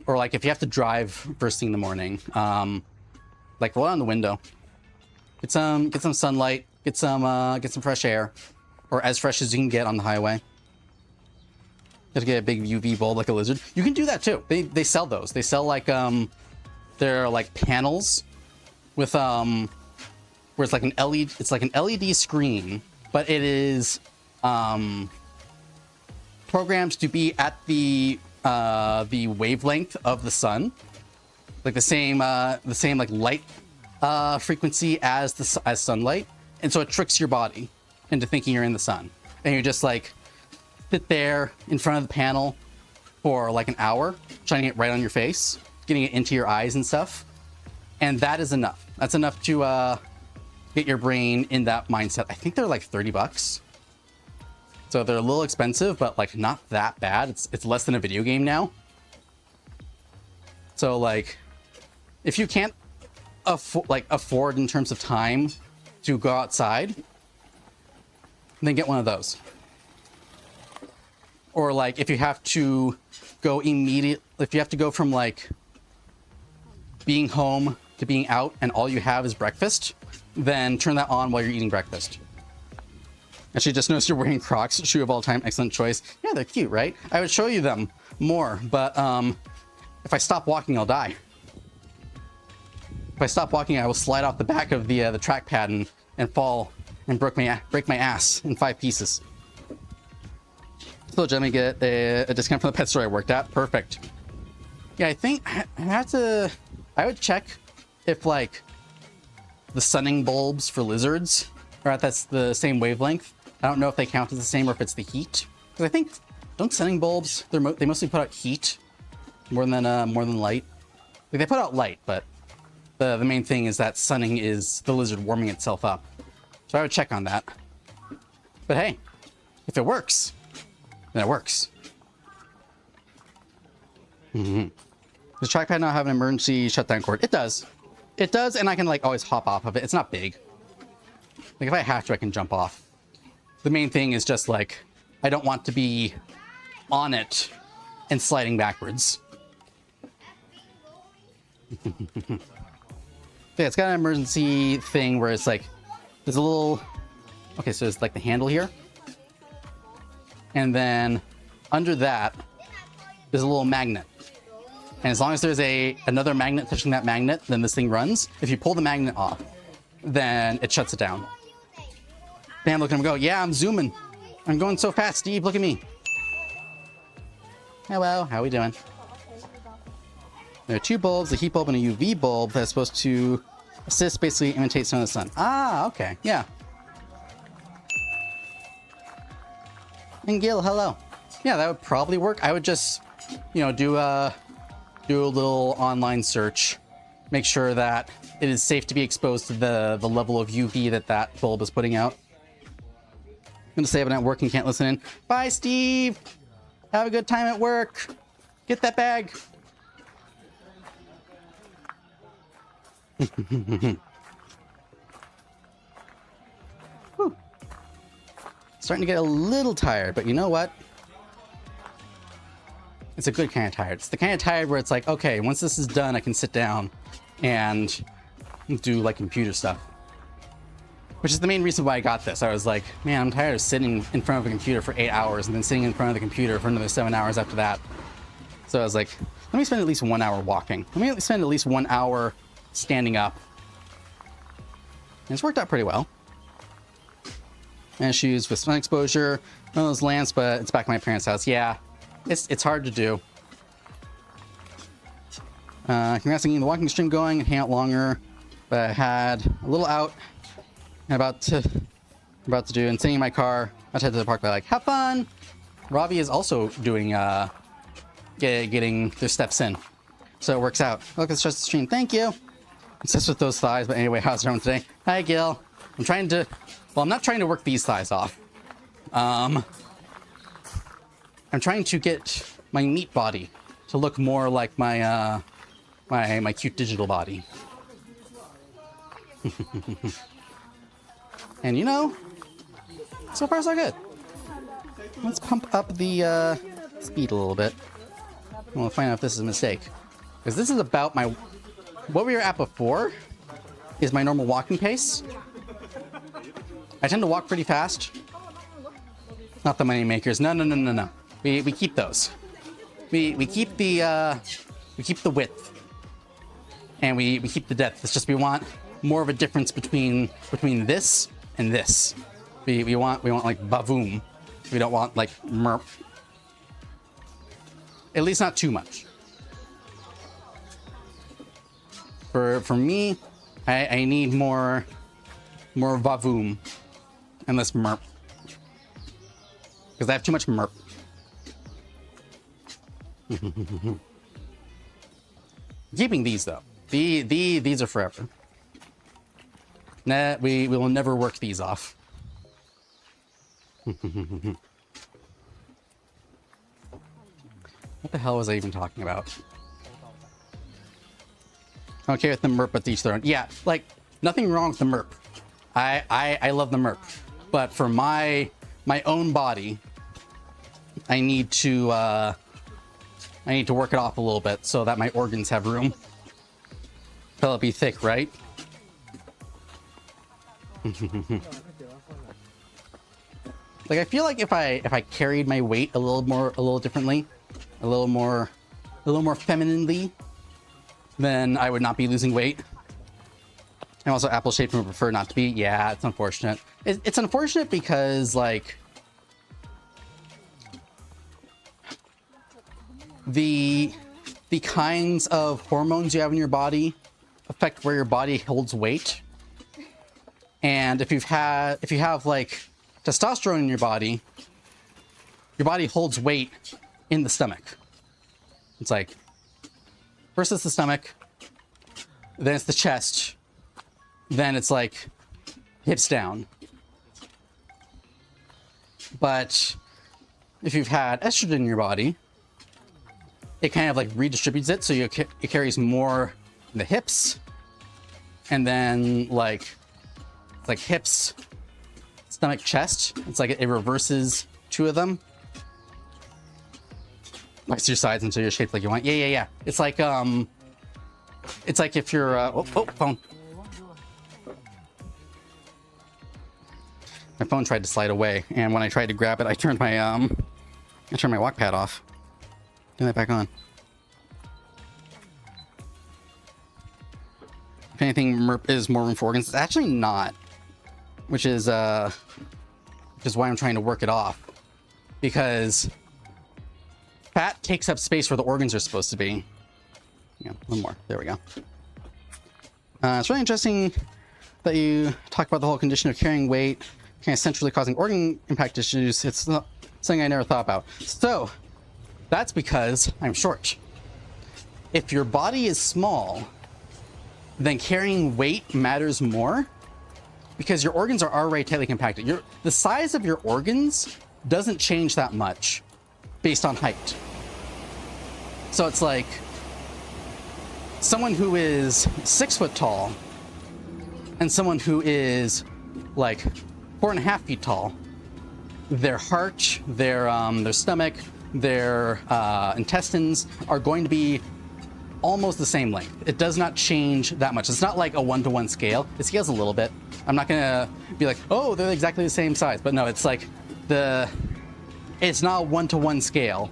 Or like if you have to drive first thing in the morning, like roll down the window, get some sunlight. Get some fresh air, or as fresh as you can get on the highway. You have to get a big UV bulb like a lizard. You can do that too. They sell those. They sell like they're like panels with where it's like an LED. It's like an LED screen, but it is programmed to be at the wavelength of the sun, like the same like light frequency as as sunlight, and so it tricks your body into thinking you're in the sun, and you just like sit there in front of the panel for like an hour, shining it right on your face, getting it into your eyes and stuff, and that is enough. That's enough to get your brain in that mindset. I think they're like $30. So they're a little expensive, but like not that bad. It's less than a video game now. So like, if you can't afford in terms of time to go outside, then get one of those. Or like, if you have to go if you have to go from like being home to being out and all you have is breakfast, then turn that on while you're eating breakfast. Actually, just noticed you're wearing Crocs, shoe of all time, excellent choice. Yeah, they're cute, right? I would show you them more, but if I stop walking, I'll die. If I stop walking, I will slide off the back of the trackpad and fall and break my ass in 5 pieces. So, Jimmy, get a discount from the pet store I worked at. Perfect. Yeah, I think I would check if like the sunning bulbs for lizards are at the same wavelength. I don't know if they count as the same or if it's the heat. Because I think, don't sunning bulbs, they mostly put out heat more than light. Like, they put out light, but the main thing is that sunning is the lizard warming itself up. So I would check on that. But hey, if it works, then it works. Does the trackpad not have an emergency shutdown cord? It does. It does, and I can like always hop off of it. It's not big. Like if I have to, I can jump off. The main thing is just like, I don't want to be on it and sliding backwards. Yeah, it's got an emergency thing where it's like, there's a little, okay, so it's like the handle here. And then under that, there's a little magnet. And as long as there's another magnet touching that magnet, then this thing runs. If you pull the magnet off, then it shuts it down. Bam, look at him go. Yeah, I'm zooming. I'm going so fast, Steve. Look at me. Hello, how we doing? There are 2 bulbs, a heat bulb and a UV bulb that's supposed to assist, basically imitate some of the sun. Ah, okay, yeah. And Gil, hello. Yeah, that would probably work. I would just, do a little online search, make sure that it is safe to be exposed to the level of UV that bulb is putting out. I'm gonna say I'm at work and can't listen in. Bye, Steve. Have a good time at work. Get that bag. Whew. Starting to get a little tired, but you know what? It's a good kind of tired. It's the kind of tired where it's like, okay, once this is done, I can sit down and do like computer stuff. Which is the main reason why I got this. I was like, man, I'm tired of sitting in front of a computer for 8 hours and then sitting in front of the computer for another 7 hours after that. So I was like, let me spend at least 1 hour walking. Let me spend at least 1 hour standing up. And it's worked out pretty well. Issues with sun exposure. One of those lamps, but it's back at my parents' house. Yeah, it's hard to do. Congrats on getting the walking stream going and hang out longer. But I had a little out. About to do and sitting in my car. I head to the park by like, have fun. Ravi is also doing getting their steps in, so it works out. Look, it's just the stream. Thank you. Obsessed with those thighs, but anyway, how's everyone today? Hi, Gil. I'm not trying to work these thighs off. I'm trying to get my meat body to look more like my my cute digital body. And so far so good. Let's pump up the speed a little bit. And we'll find out if this is a mistake. Because this is about what we were at before is my normal walking pace. I tend to walk pretty fast. Not the money makers. No. We keep those. We keep the width. And we keep the depth. It's just we want more of a difference between this and this. We want like bavoom. We don't want like merp. At least not too much. For me, I need more vavoom and less merp. Because I have too much merp. Keeping these though. These are forever. Nah, we will never work these off. What the hell was I even talking about? Okay with the merp, but each their own. Yeah, like nothing wrong with the merp. I love the merp, but for my own body, I need to work it off a little bit so that my organs have room. It'll be thick, right? Like I feel like if I carried my weight a little differently, a little more femininely, then I would not be losing weight. And also apple shaped would prefer not to be. Yeah, it's unfortunate. It's unfortunate because like the kinds of hormones you have in your body affect where your body holds weight. And if you have like testosterone in your body holds weight in the stomach. It's like first it's the stomach, then it's the chest, then it's like hips down. But if you've had estrogen in your body, it kind of like redistributes it, so it carries more in the hips, and then like hips, stomach, chest. It's like it reverses two of them. Flex your sides until you're shaped like you want. Yeah. It's like if you're phone. My phone tried to slide away, and when I tried to grab it, I turned my walk pad off. Turn that back on. If anything, merp is more room for organs. It's actually not, which is why I'm trying to work it off, because fat takes up space where the organs are supposed to be. Yeah, one more. There we go. It's really interesting that you talk about the whole condition of carrying weight, kind of centrally causing organ impact issues. It's not something I never thought about. So that's because I'm short. If your body is small, then carrying weight matters more because your organs are already tightly compacted. The size of your organs doesn't change that much based on height. So it's like someone who is 6 foot tall and someone who is like 4.5 feet tall, their heart, their stomach, their intestines are going to be almost the same length. It does not change that much. It's not like a 1-to-1 scale. It scales a little bit. I'm not gonna be like, oh, they're exactly the same size. But no, it's like it's not a 1-to-1 scale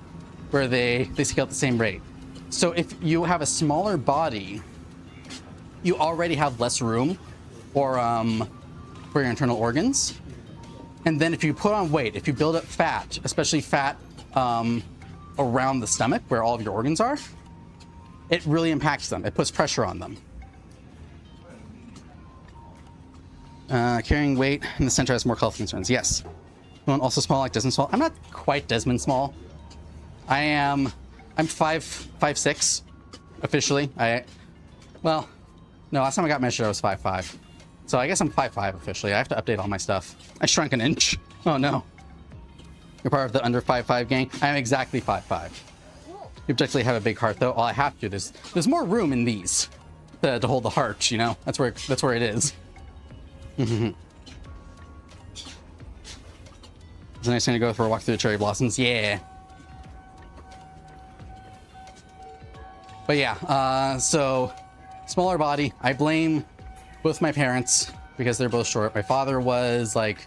where they scale at the same rate. So if you have a smaller body, you already have less room for your internal organs. And then if you put on weight, if you build up fat, especially fat around the stomach where all of your organs are, it really impacts them. It puts pressure on them. Carrying weight in the center has more health concerns. Yes. One also small like Desmond Small. I'm not quite Desmond Small. I'm 5'6" officially. Well, no, last time I got measured I was 5'5". So I guess I'm 5'5" officially. I have to update all my stuff. I shrunk an inch. Oh no. You're part of the under 5'5" gang. I am exactly 5'5". You objectively have a big heart though. All I have to. There's more room in these to hold the heart. You know, that's where it is. It's a nice thing to go for a walk through the cherry blossoms. Yeah. But yeah, so smaller body. I blame both my parents because they're both short. My father was like,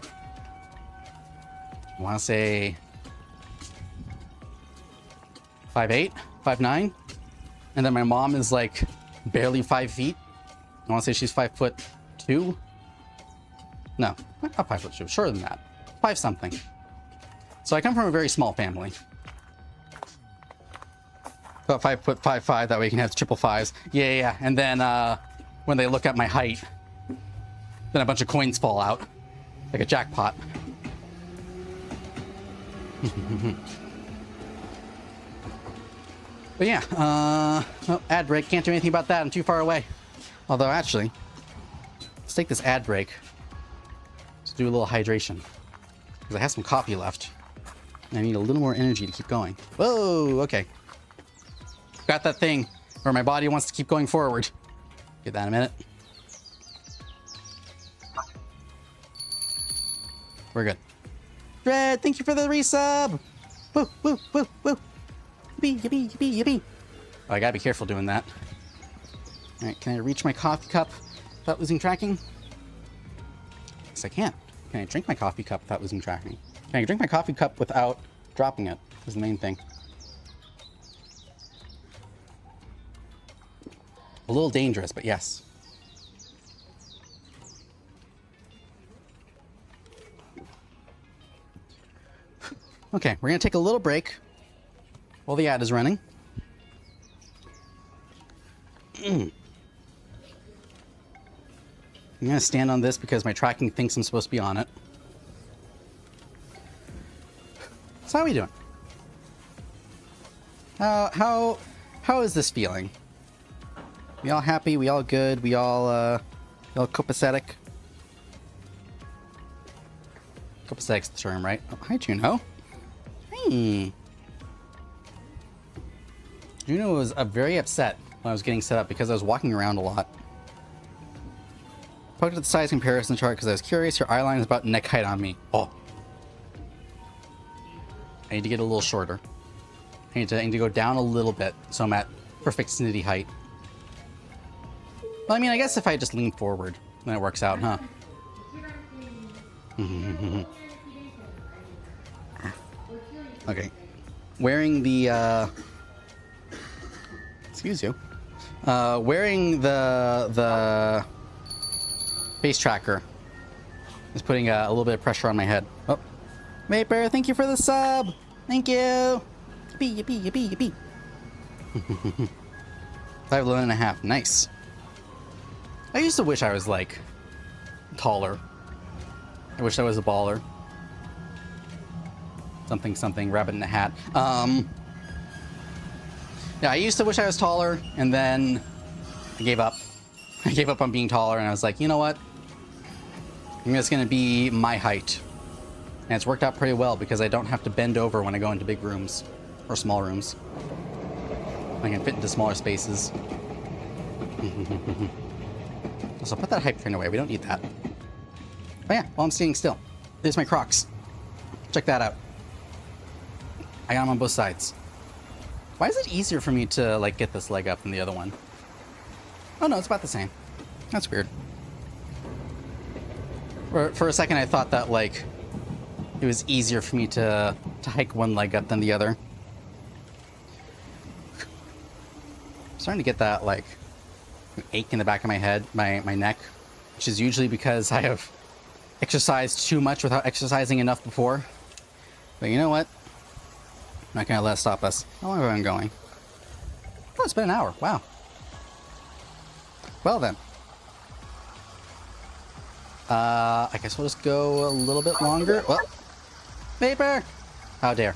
I want to say 5'8", 5'9", and then my mom is like barely 5 feet. I want to say she's 5'2". No, not 5'2". Shorter than that, 5 something. So I come from a very small family. About 5'5". That way you can have triple fives. Yeah. And then when they look at my height. Then a bunch of coins fall out. Like a jackpot. But yeah, oh, ad break. Can't do anything about that. I'm too far away. Although, actually, let's take this ad break. Let's do a little hydration. Because I have some coffee left. And I need a little more energy to keep going. Whoa, okay. Got that thing where my body wants to keep going forward. Give that a minute. We're good. Dread, thank you for the resub! Woo, woo, woo, woo! Yippee, yippee, yippee, yippee! Oh, I gotta be careful doing that. Alright, can I reach my coffee cup without losing tracking? Yes, I can. Can I drink my coffee cup without losing tracking? Can I drink my coffee cup without dropping it? Is the main thing. A little dangerous, but yes. Okay, we're gonna take a little break while the ad is running. I'm gonna stand on this because my tracking thinks I'm supposed to be on it. So how are we doing? How is this feeling? We all happy? We all good? We all copacetic? Copacetic's the term, right? Oh, hi, Juno. Hey. Juno was very upset when I was getting set up because I was walking around a lot. Poked at the size comparison chart because I was curious. Your eyeline is about neck height on me. Oh. I need to get a little shorter. I need to go down a little bit so I'm at perfect snitty height. Well, I mean, I guess if I just lean forward, then it works out, huh? Okay. Wearing the, excuse you. Wearing the face tracker is putting a little bit of pressure on my head. Oh. Vapor, thank you for the sub! Thank you! Yippee, yippee, yippee, yippee. 5'11.5", nice. I used to wish I was, like, taller. I wish I was a baller. Something, something, rabbit in a hat. Yeah, I used to wish I was taller, and then I gave up. I gave up on being taller, and I was like, you know what? I'm just gonna be my height. And it's worked out pretty well because I don't have to bend over when I go into big rooms. Or small rooms. I can fit into smaller spaces. So put that hype train away. We don't need that. Oh yeah, while I'm standing still. There's my Crocs. Check that out. I got them on both sides. Why is it easier for me to, like, get this leg up than the other one? Oh no, it's about the same. That's weird. For a second I thought that, like, it was easier for me to hike one leg up than the other. I'm starting to get that, like, ache in the back of my head, my neck, which is usually because I have exercised too much without exercising enough before. But you know what? I'm not gonna let it stop us. How long have I been going? Oh, it's been an hour. Wow. Well then. I guess we'll just go a little bit longer. Well, Vapor! How dare.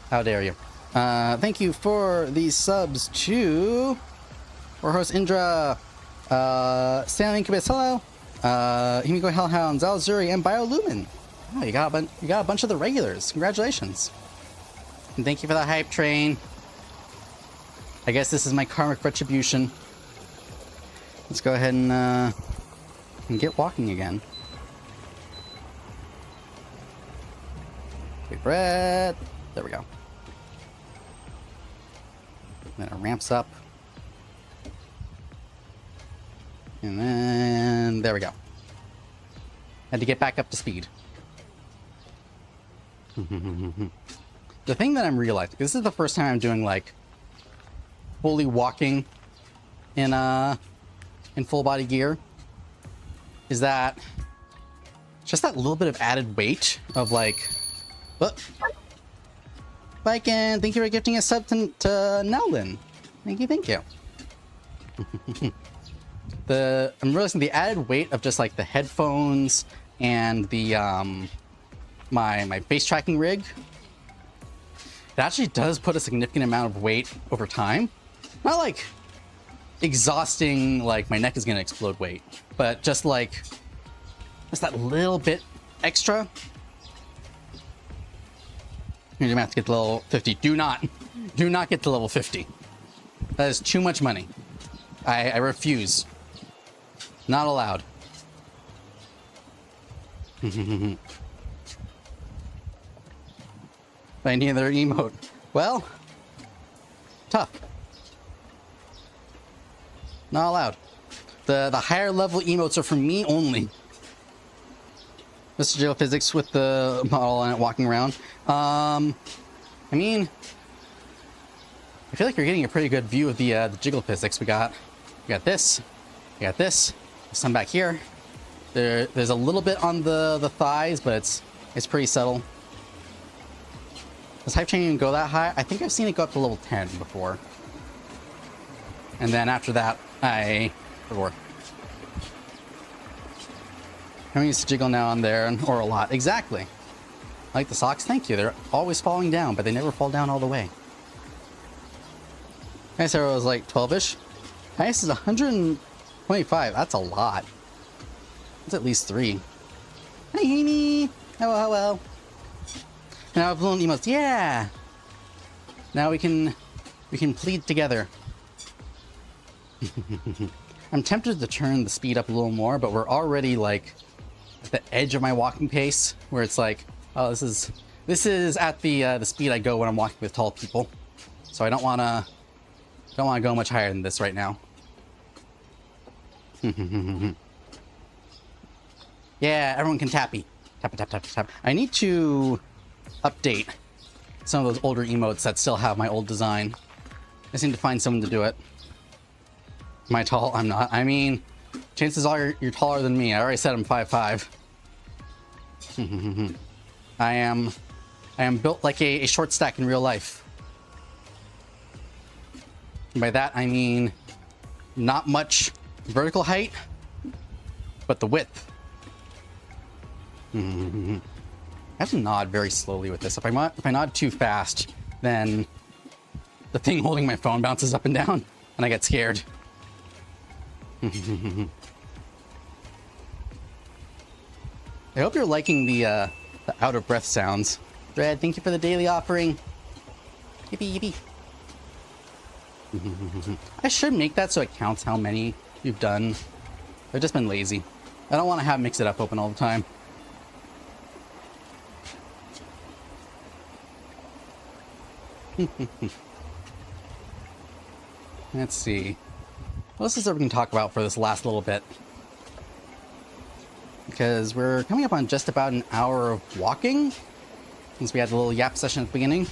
How dare you. Thank you for these subs to Warhorse Indra, Sam Incubus, hello, Himiko Hellhound, Zalzuri, and Biolumin. Oh, you got a bunch of the regulars. Congratulations. And thank you for the hype train. I guess this is my karmic retribution. Let's go ahead and get walking again. Big breath. There we go. Then it ramps up. And then there we go. Had to get back up to speed. The thing that I'm realizing, this is the first time I'm doing, like, fully walking in full body gear, is that just that little bit of added weight of, like, Viken, thank you for gifting a sub to Nelden. Thank you, thank you. I'm realizing the added weight of just like the headphones and the my face tracking rig, it actually does put a significant amount of weight over time. Not like exhausting, like my neck is gonna explode weight, but just like just that little bit extra. You're gonna have to get to level 50. Do not get to level 50. That is too much money. I refuse. Not allowed. Any other emote? Well, tough. Not allowed. The higher level emotes are for me only. Mr. Geophysics with the model on it walking around. I mean, I feel like you're getting a pretty good view of the jiggle physics. We got this. We got this. Some back here. There's a little bit on the thighs, but it's pretty subtle. Does hype train even go that high? I think I've seen it go up to level 10 before. And then after that, before. I'm used to jiggle now and there, or a lot. Exactly. I like the socks. Thank you. They're always falling down, but they never fall down all the way. I said it was like 12-ish. Highest is 125. That's a lot. That's at least 3. Hi, Amy. Hello. Now I've blown emotes. Yeah. Now we can plead together. I'm tempted to turn the speed up a little more, but we're already like at the edge of my walking pace, where it's like, oh, this is at the speed I go when I'm walking with tall people. So I don't wanna go much higher than this right now. Yeah, everyone can tappy. Tap. I need to update some of those older emotes that still have my old design. I just need to find someone to do it. Am I tall? I'm not. I mean, chances are you're taller than me. I already said I'm 5'5". I am built like a short stack in real life. And by that I mean not much vertical height, but the width. I have to nod very slowly with this. If I nod too fast, then the thing holding my phone bounces up and down, and I get scared. I hope you're liking the out of breath sounds. Dread, thank you for the daily offering. Yippee. I should make that so it counts how many you've done. I've just been lazy. I don't want to have mix it up open all the time. Let's see. What else is there we can talk about for this last little bit? Because we're coming up on just about an hour of walking, since we had a little yap session at the beginning.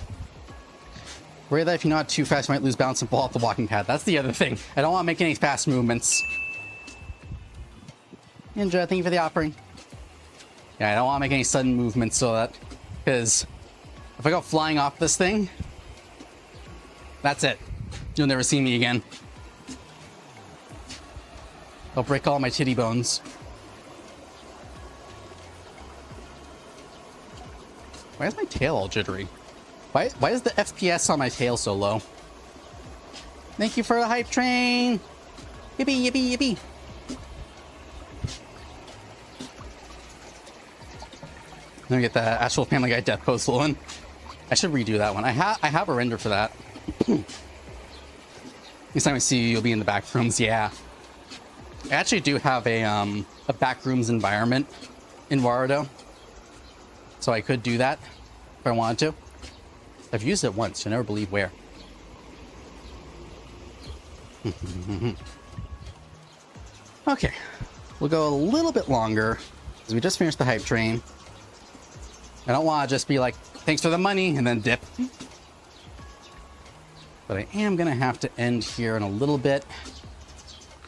Worry that if you're not too fast, you might lose balance and fall off the walking pad. That's the other thing. I don't want to make any fast movements. Ninja, thank you for the offering. Yeah, I don't want to make any sudden movements so that... Because if I go flying off this thing, that's it. You'll never see me again. I'll break all my titty bones. Why is my tail all jittery? Why is the FPS on my tail so low? Thank you for the hype train! Yippee. Let me get the actual Family Guy death pose one. I should redo that one. I have a render for that. Next time I see you, you'll be in the back rooms. Yeah. I actually do have a back rooms environment in Warudo. So I could do that if I wanted to. I've used it once. You'll never believe where. Okay. We'll go a little bit longer because we just finished the hype train. I don't want to just be like, thanks for the money, and then dip. But I am going to have to end here in a little bit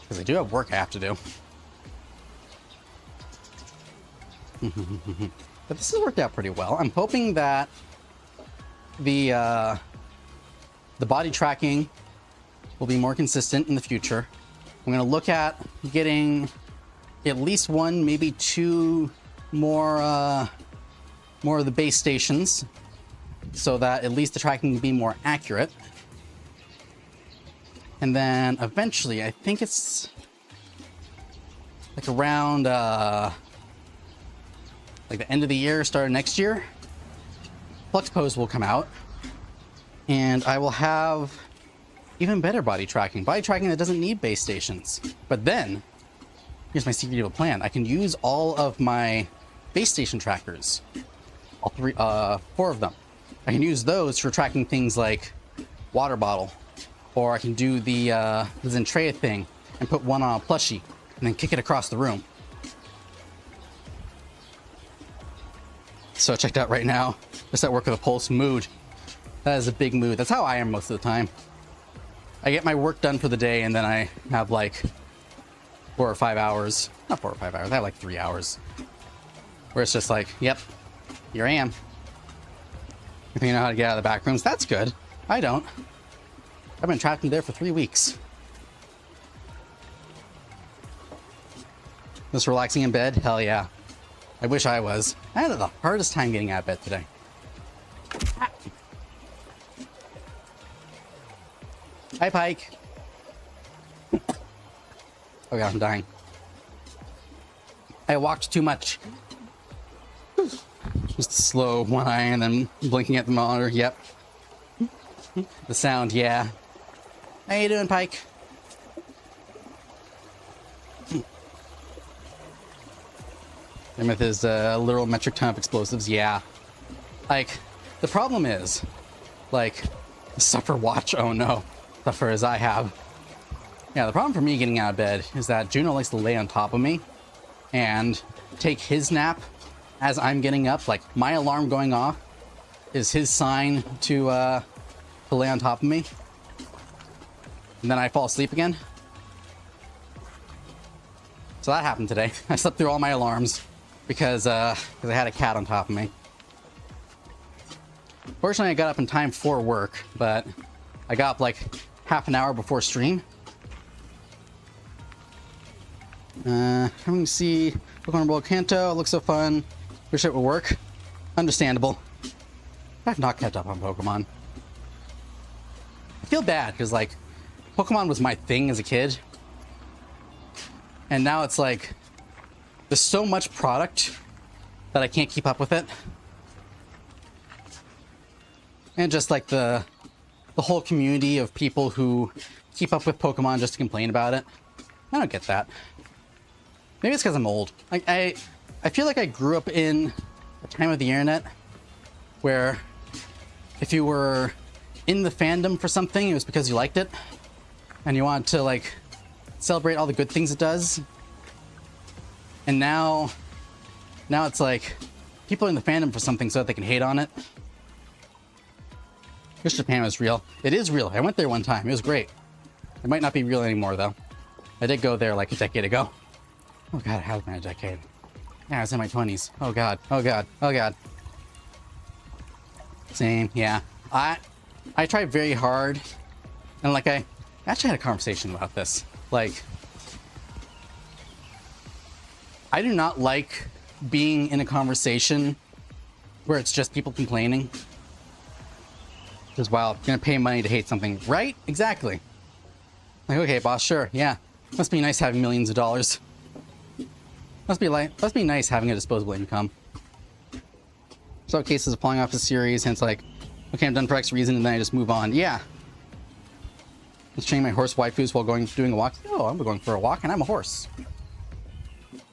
because I do have work I have to do. But this has worked out pretty well. I'm hoping that the body tracking will be more consistent in the future. I'm gonna look at getting at least one, maybe two more more of the base stations, so that at least the tracking can be more accurate. And then eventually, I think it's like around like the end of the year, start of next year, FluxPose will come out, and I will have even better body tracking that doesn't need base stations. But then, here's my secret evil plan. I can use all of my base station trackers, all three, four of them. I can use those for tracking things like water bottle, or I can do the Zentreya thing and put one on a plushie and then kick it across the room. So checked out right now, just at work with a pulse mood. That is a big mood. That's how I am most of the time. I get my work done for the day and then I have like 4 or 5 hours. Not 4 or 5 hours, I have like 3 hours. Where it's just like, yep, here I am. You think you know how to get out of the back rooms? That's good. I don't. I've been trapped in there for 3 weeks. Just relaxing in bed? Hell yeah. I wish I was. I had the hardest time getting out of bed today. Hi, Pike. Oh god, I'm dying. I walked too much. Just slow one eye and then blinking at the monitor. Yep. The sound, yeah. How you doing, Pike? And with his literal metric ton of explosives, yeah. Like, the problem is, like, suffer watch, oh no. Suffer as I have. Yeah, the problem for me getting out of bed is that Juno likes to lay on top of me and take his nap as I'm getting up. Like, my alarm going off is his sign to lay on top of me. And then I fall asleep again. So that happened today. I slept through all my alarms because I had a cat on top of me. Fortunately, I got up in time for work, but I got up like half an hour before stream. Having to see Pokemon World Kanto. It looks so fun. Wish it would work. Understandable. I've not kept up on Pokemon. I feel bad because, like, Pokemon was my thing as a kid. And now it's like, there's so much product that I can't keep up with it. And just like the whole community of people who keep up with Pokemon just to complain about it. I don't get that. Maybe it's because I'm old. Like, I feel like I grew up in a time of the internet where if you were in the fandom for something, it was because you liked it and you wanted to, like, celebrate all the good things it does. And now it's like people are in the fandom for something so that they can hate on it. Wish Japan was real. It is real. I went there one time. It was great. It might not be real anymore though. I did go there like a decade ago. Oh god, it has been a decade. Yeah, I was in my 20s. Oh god. Oh god. Oh god. Same. Yeah. I tried very hard, and like I actually had a conversation about this. Like, I do not like being in a conversation where it's just people complaining. Because, wow, I'm gonna pay money to hate something, right? Exactly. Like, okay, boss, sure, yeah. Must be nice having millions of dollars. Must be nice having a disposable income. So cases of pulling off the series, hence like, okay, I'm done for X reason, and then I just move on. Yeah. Just training my horse waifus while doing a walk. Oh, I'm going for a walk, and I'm a horse.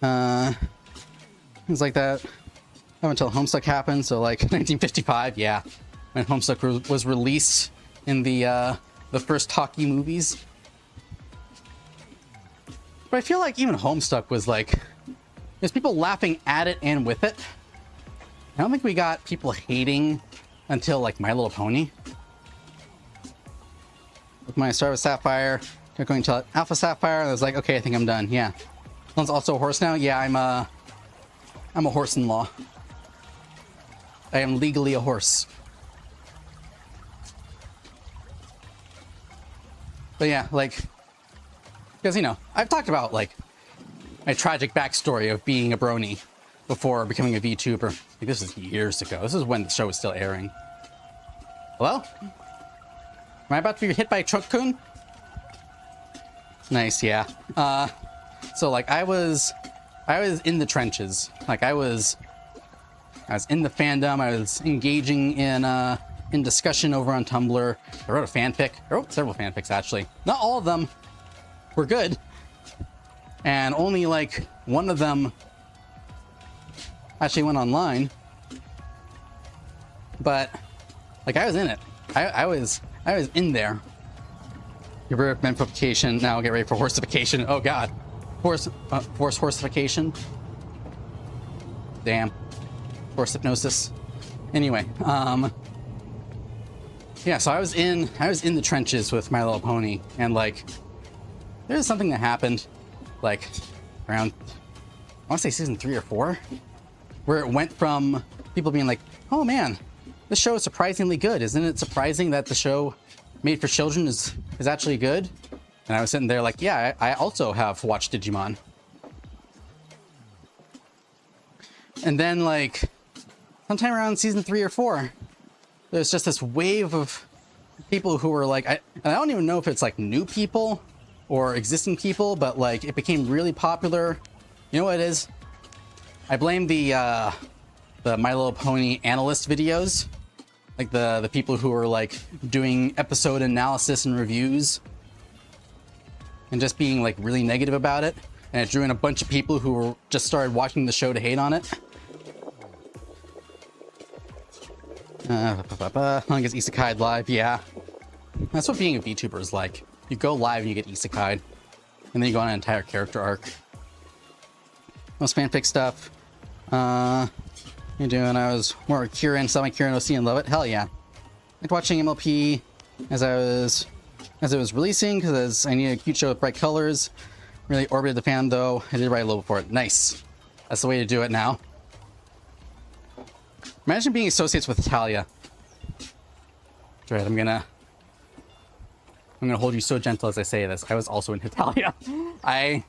Things like that. Up until Homestuck happened, so like 1955, yeah. When Homestuck was released in the first talkie movies. But I feel like even Homestuck was like, there's people laughing at it and with it. I don't think we got people hating until like My Little Pony. With my Star with Sapphire, going to Alpha Sapphire, and I was like, okay, I think I'm done. Yeah. Someone's also a horse now. Yeah, I'm a horse-in-law. I am legally a horse. But yeah, like, Because, you know, I've talked about, like, my tragic backstory of being a brony before becoming a VTuber. Like, this is years ago. This is when the show was still airing. Hello? Am I about to be hit by a truck-kun? Nice, yeah. So, like, I was in the trenches. Like, I was in the fandom. I was engaging in discussion over on Tumblr. I wrote a fanfic. I wrote several fanfics, actually. Not all of them were good. And only, like, one of them actually went online. But, like, I was in it. I was in there. Get rid of mentification. Now get ready for horsification. Oh, God. Force horsification. Damn. Force hypnosis. Anyway, yeah, so I was in the trenches with My Little Pony, and like there's something that happened like around, I want to say season 3 or 4, where it went from people being like, oh man, this show is surprisingly good. Isn't it surprising that the show made for children is actually good? And I was sitting there like, yeah, I also have watched Digimon. And then like sometime around season 3 or 4, there's just this wave of people who were like, and I don't even know if it's like new people or existing people, but like it became really popular. You know what it is? I blame the My Little Pony analyst videos, like the people who are like doing episode analysis and reviews and just being like really negative about it. And it drew in a bunch of people who were just started watching the show to hate on it. I guess isekai'd live, yeah. That's what being a VTuber is like. You go live and you get isekai'd, and then you go on an entire character arc. Most fanfic stuff. You're doing, I was more Kieran, saw my Kieran OC and love it. Hell yeah. Like watching MLP as it was releasing, because I needed a cute show with bright colors. Really orbited the fan though. I did write a little before it. Nice. That's the way to do it now. Imagine being associates with Italia. Right, I'm gonna hold you so gentle as I say this. I was also in Italia. I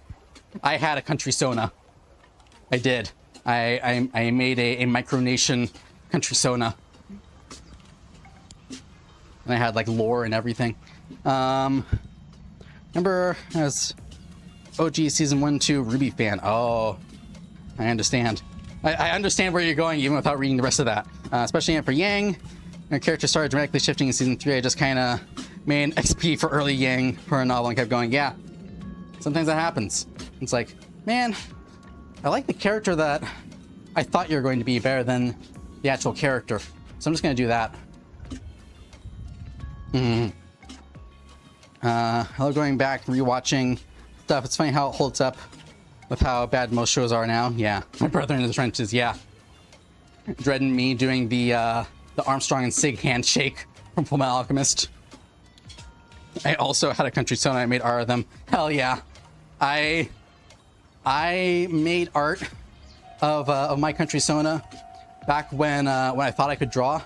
had a country sona. I did. I made a micronation country sona. And I had like lore and everything. Remember I was OG season 1, 2 Ruby fan. Oh, I understand. I understand where you're going even without reading the rest of that. Especially for Yang. Her character started dramatically shifting in season 3. I just kind of made an XP for early Yang for a novel and kept going. Yeah, sometimes that happens. It's like, man, I like the character that I thought you were going to be better than the actual character. So I'm just going to do that. I love going back and rewatching stuff. It's funny how it holds up with how bad most shows are now. Yeah, my brother in the trenches. Yeah, dreading me doing the Armstrong and Sig handshake from Fullmetal Alchemist. I also had a country sona. I made art of them. Hell yeah, I made art of my country sona back when I thought I could draw.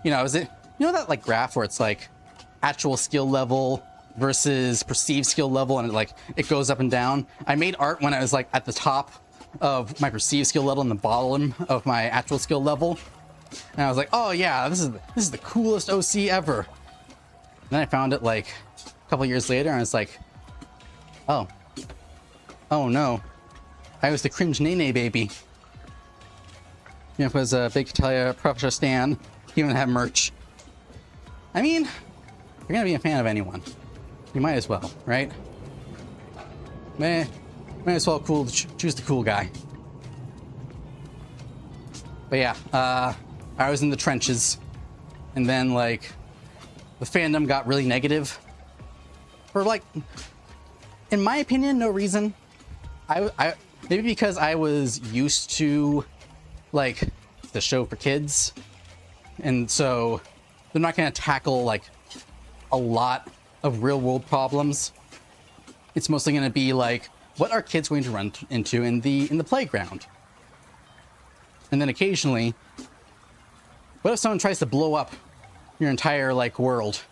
You know, that like graph where it's like actual skill level versus perceived skill level, and it goes up and down. I made art when I was like at the top of my perceived skill level and the bottom of my actual skill level, and I was like, oh yeah, this is the coolest OC ever. And then I found it like a couple years later, and I was like, oh no, I was the cringe Nene baby. You know, it was a big Italia Professor Stan. He even had merch. I mean, if you're gonna be a fan of anyone, you might as well, right? Might as well choose the cool guy. But yeah, I was in the trenches, and then like the fandom got really negative for like, in my opinion, no reason. I maybe because I was used to like the show for kids, and so they're not gonna tackle like a lot of real world problems. It's mostly going to be like, what are kids going to run into in the playground? And then occasionally, what if someone tries to blow up your entire like world,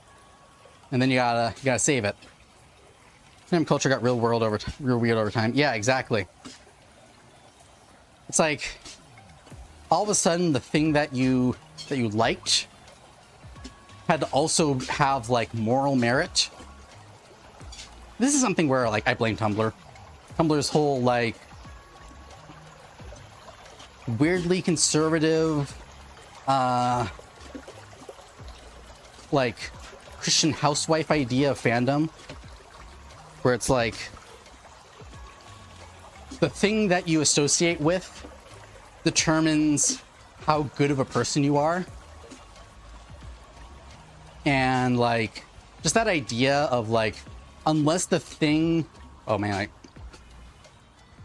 and then you gotta save it? Fandom culture got real weird over time. Yeah, exactly. It's like all of a sudden the thing that you liked had to also have like moral merit. This is something where like I blame Tumblr. Tumblr's whole like weirdly conservative like Christian housewife idea of fandom, where it's like the thing that you associate with determines how good of a person you are. And like just that idea of like, unless the thing, oh man, I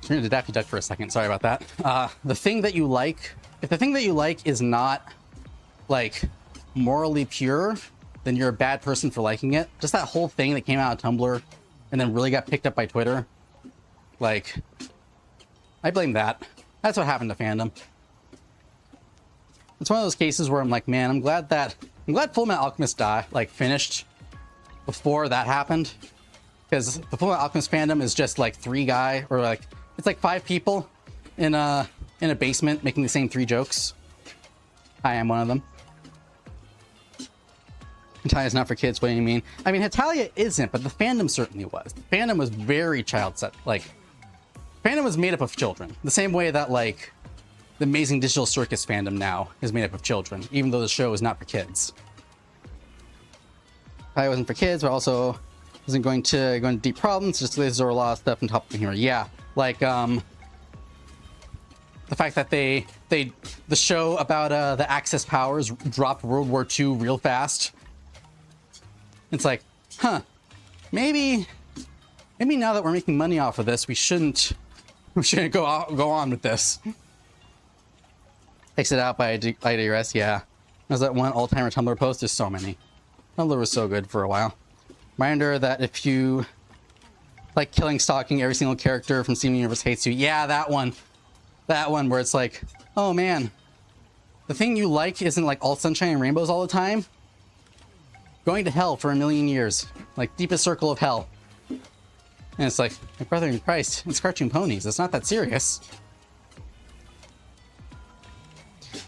turned into Daffy Duck for a second, sorry about that. The thing that you like, if the thing that you like is not like morally pure, then you're a bad person for liking it. Just that whole thing that came out of Tumblr and then really got picked up by Twitter. Like, I blame that. That's what happened to fandom. It's one of those cases where I'm like, man, I'm glad Fullmetal Alchemist finished before that happened. Because the Fullmetal Alchemist fandom is just like it's like 5 people in a basement making the same 3 jokes. I am one of them. Hatalia's not for kids, what do you mean? I mean, Hetalia isn't, but the fandom certainly was. The fandom was very child-set. Like, fandom was made up of children. The same way that, like, the Amazing Digital Circus fandom now is made up of children, even though the show is not for kids. Hetalia wasn't for kids, but also wasn't going to go into deep problems, just there's a lot of stuff on top of here. Yeah, like, the fact that the show about the Axis powers dropped World War II real fast. It's like, huh, maybe now that we're making money off of this, we shouldn't go on with this. Takes it out by IDRS, yeah. There's that one all-timer Tumblr post, there's so many. Tumblr was so good for a while. Reminder that if you like killing, stalking every single character from Steven Universe hates you, yeah, that one where it's like, oh man, the thing you like isn't like all sunshine and rainbows all the time. Going to hell for 1,000,000 years, like deepest circle of hell. And it's like, my brother in Christ, it's cartoon ponies. It's not that serious.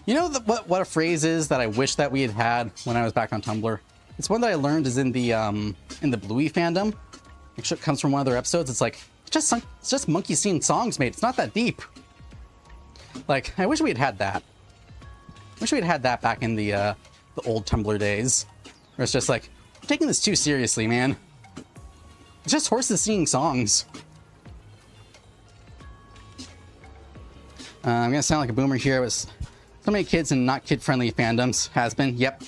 You know what a phrase is that I wish that we had when I was back on Tumblr? It's one that I learned is in the Bluey fandom. It comes from one of their episodes. It's like, it's just monkeys singing songs, mate. It's not that deep. Like, I wish we had that. I wish we had that back in the old Tumblr days. Where it's just like, I'm taking this too seriously, man. It's just horses singing songs. I'm gonna sound like a boomer here, but so many kids and not kid-friendly fandoms has been. Yep.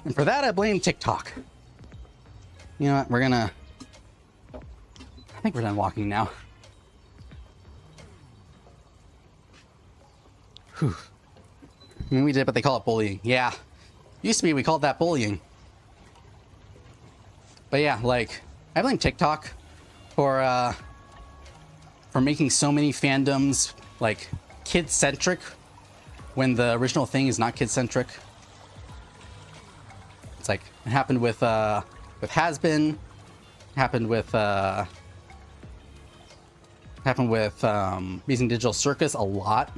And for that, I blame TikTok. You know what? I think we're done walking now. Whew. I mean, we did, but they call it bullying. Yeah. Used to be, we called that bullying. But yeah, like, I blame TikTok for making so many fandoms, like, kid-centric, when the original thing is not kid-centric. It's like, it happened with Has-Been, happened with Amazing Digital Circus a lot.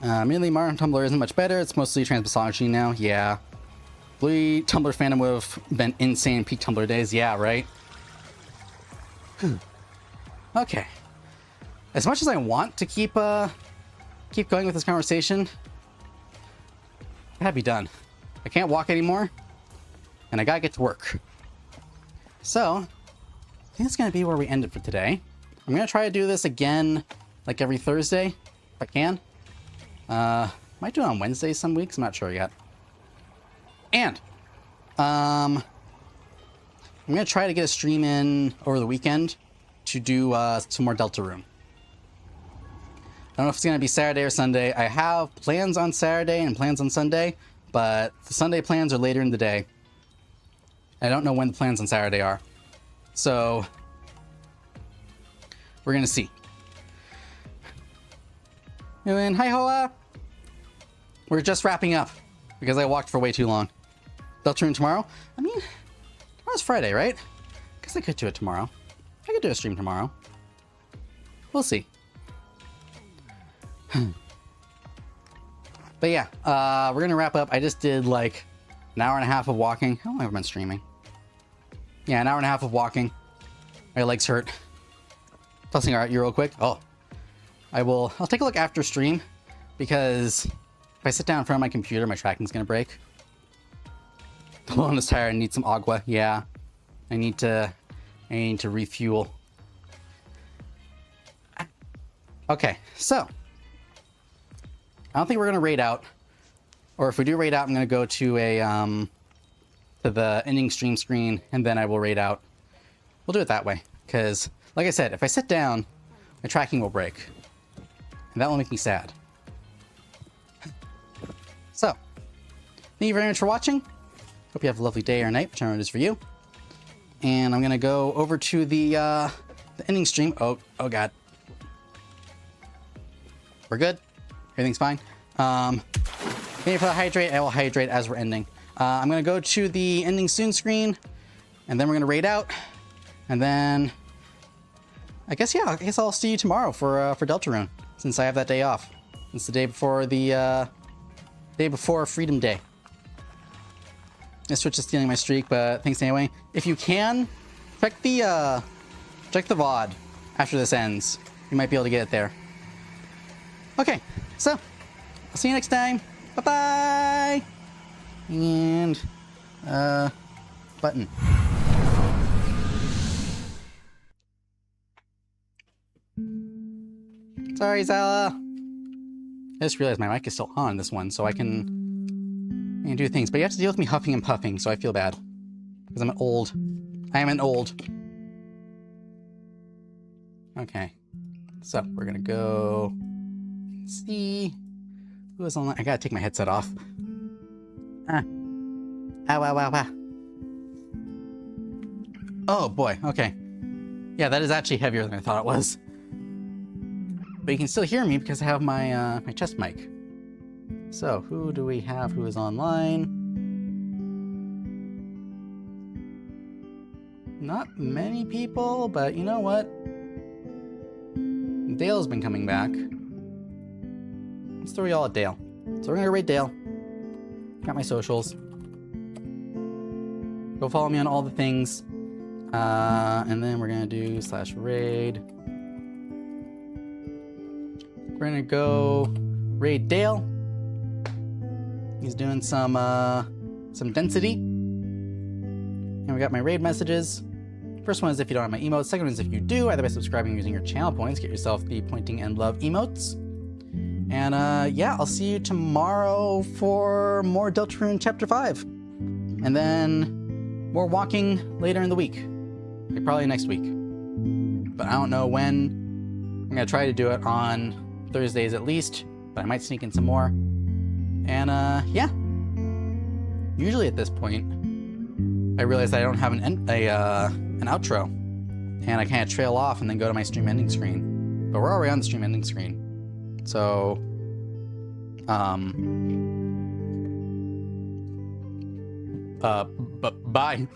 Mainly modern Tumblr isn't much better. It's mostly transmisogyny now. Yeah. Bluey Tumblr fandom would have been insane peak Tumblr days. Yeah, right? Okay. As much as I want to keep going with this conversation, I gotta be done. I can't walk anymore, and I gotta get to work. So, I think that's gonna be where we end it for today. I'm gonna try to do this again, like every Thursday, if I can. Might do it on Wednesdays some weeks, I'm not sure yet. And, I'm gonna try to get a stream in over the weekend to do, some more Deltarune. I don't know if it's gonna be Saturday or Sunday. I have plans on Saturday and plans on Sunday, but the Sunday plans are later in the day. I don't know when the plans on Saturday are. So, we're gonna see. And then, hi Hoa! We're just wrapping up because I walked for way too long. Deltarune tomorrow? I mean, tomorrow's Friday, right? Guess I could do it tomorrow. I could do a stream tomorrow. We'll see. But yeah, we're gonna wrap up. I just did like an hour and a half of walking. How long have I been streaming? Yeah, an hour and a half of walking. My legs hurt. Tossing our you real quick. Oh, I'll take a look after stream, because if I sit down in front of my computer, my tracking's gonna break. The one is tired. I need some agua. Yeah, I need to refuel. Okay, so I don't think we're gonna raid out, or if we do raid out, I'm gonna go to a to the ending stream screen, and then I will raid out. We'll do it that way, because like I said, if I sit down, my tracking will break, and that will make me sad. So, thank you very much for watching. Hope you have a lovely day or night, whichever it is for you. And I'm gonna go over to the ending stream. Oh god. We're good. Everything's fine. Thank you for the hydrate. I will hydrate as we're ending. I'm gonna go to the ending soon screen, and then we're gonna raid out, and then I guess I'll see you tomorrow for Deltarune, since I have that day off. It's the day before Freedom Day. This Twitch is stealing my streak, but thanks anyway. If you can, check the VOD after this ends. You might be able to get it there. Okay, so I'll see you next time. Bye-bye! And, button. Sorry, Zala. I just realized my mic is still on this one, so I can do things. But you have to deal with me huffing and puffing, so I feel bad. Because I am an old. Okay. So, we're gonna go see who is online. I gotta take my headset off. Ah. Ow, ow, ow, ow. Oh boy, okay. Yeah, that is actually heavier than I thought it was. But you can still hear me because I have my my chest mic. So, who do we have who is online? Not many people, but you know what? Dale's been coming back. Let's throw y'all at Dale. So we're gonna raid Dale. Got my socials. Go follow me on all the things. And then we're gonna do /raid. We're gonna go raid Dale. He's doing some density. And we got my raid messages. First one is if you don't have my emotes. Second one is if you do, either by subscribing or using your channel points, get yourself the pointing and love emotes. And yeah, I'll see you tomorrow for more Deltarune Chapter 5. And then more walking later in the week. Like probably next week. But I don't know when. I'm gonna try to do it on Thursdays at least, but I might sneak in some more. And yeah. Usually at this point, I realize that I don't have an outro, and I kind of trail off and then go to my stream ending screen. But we're already on the stream ending screen, so bye.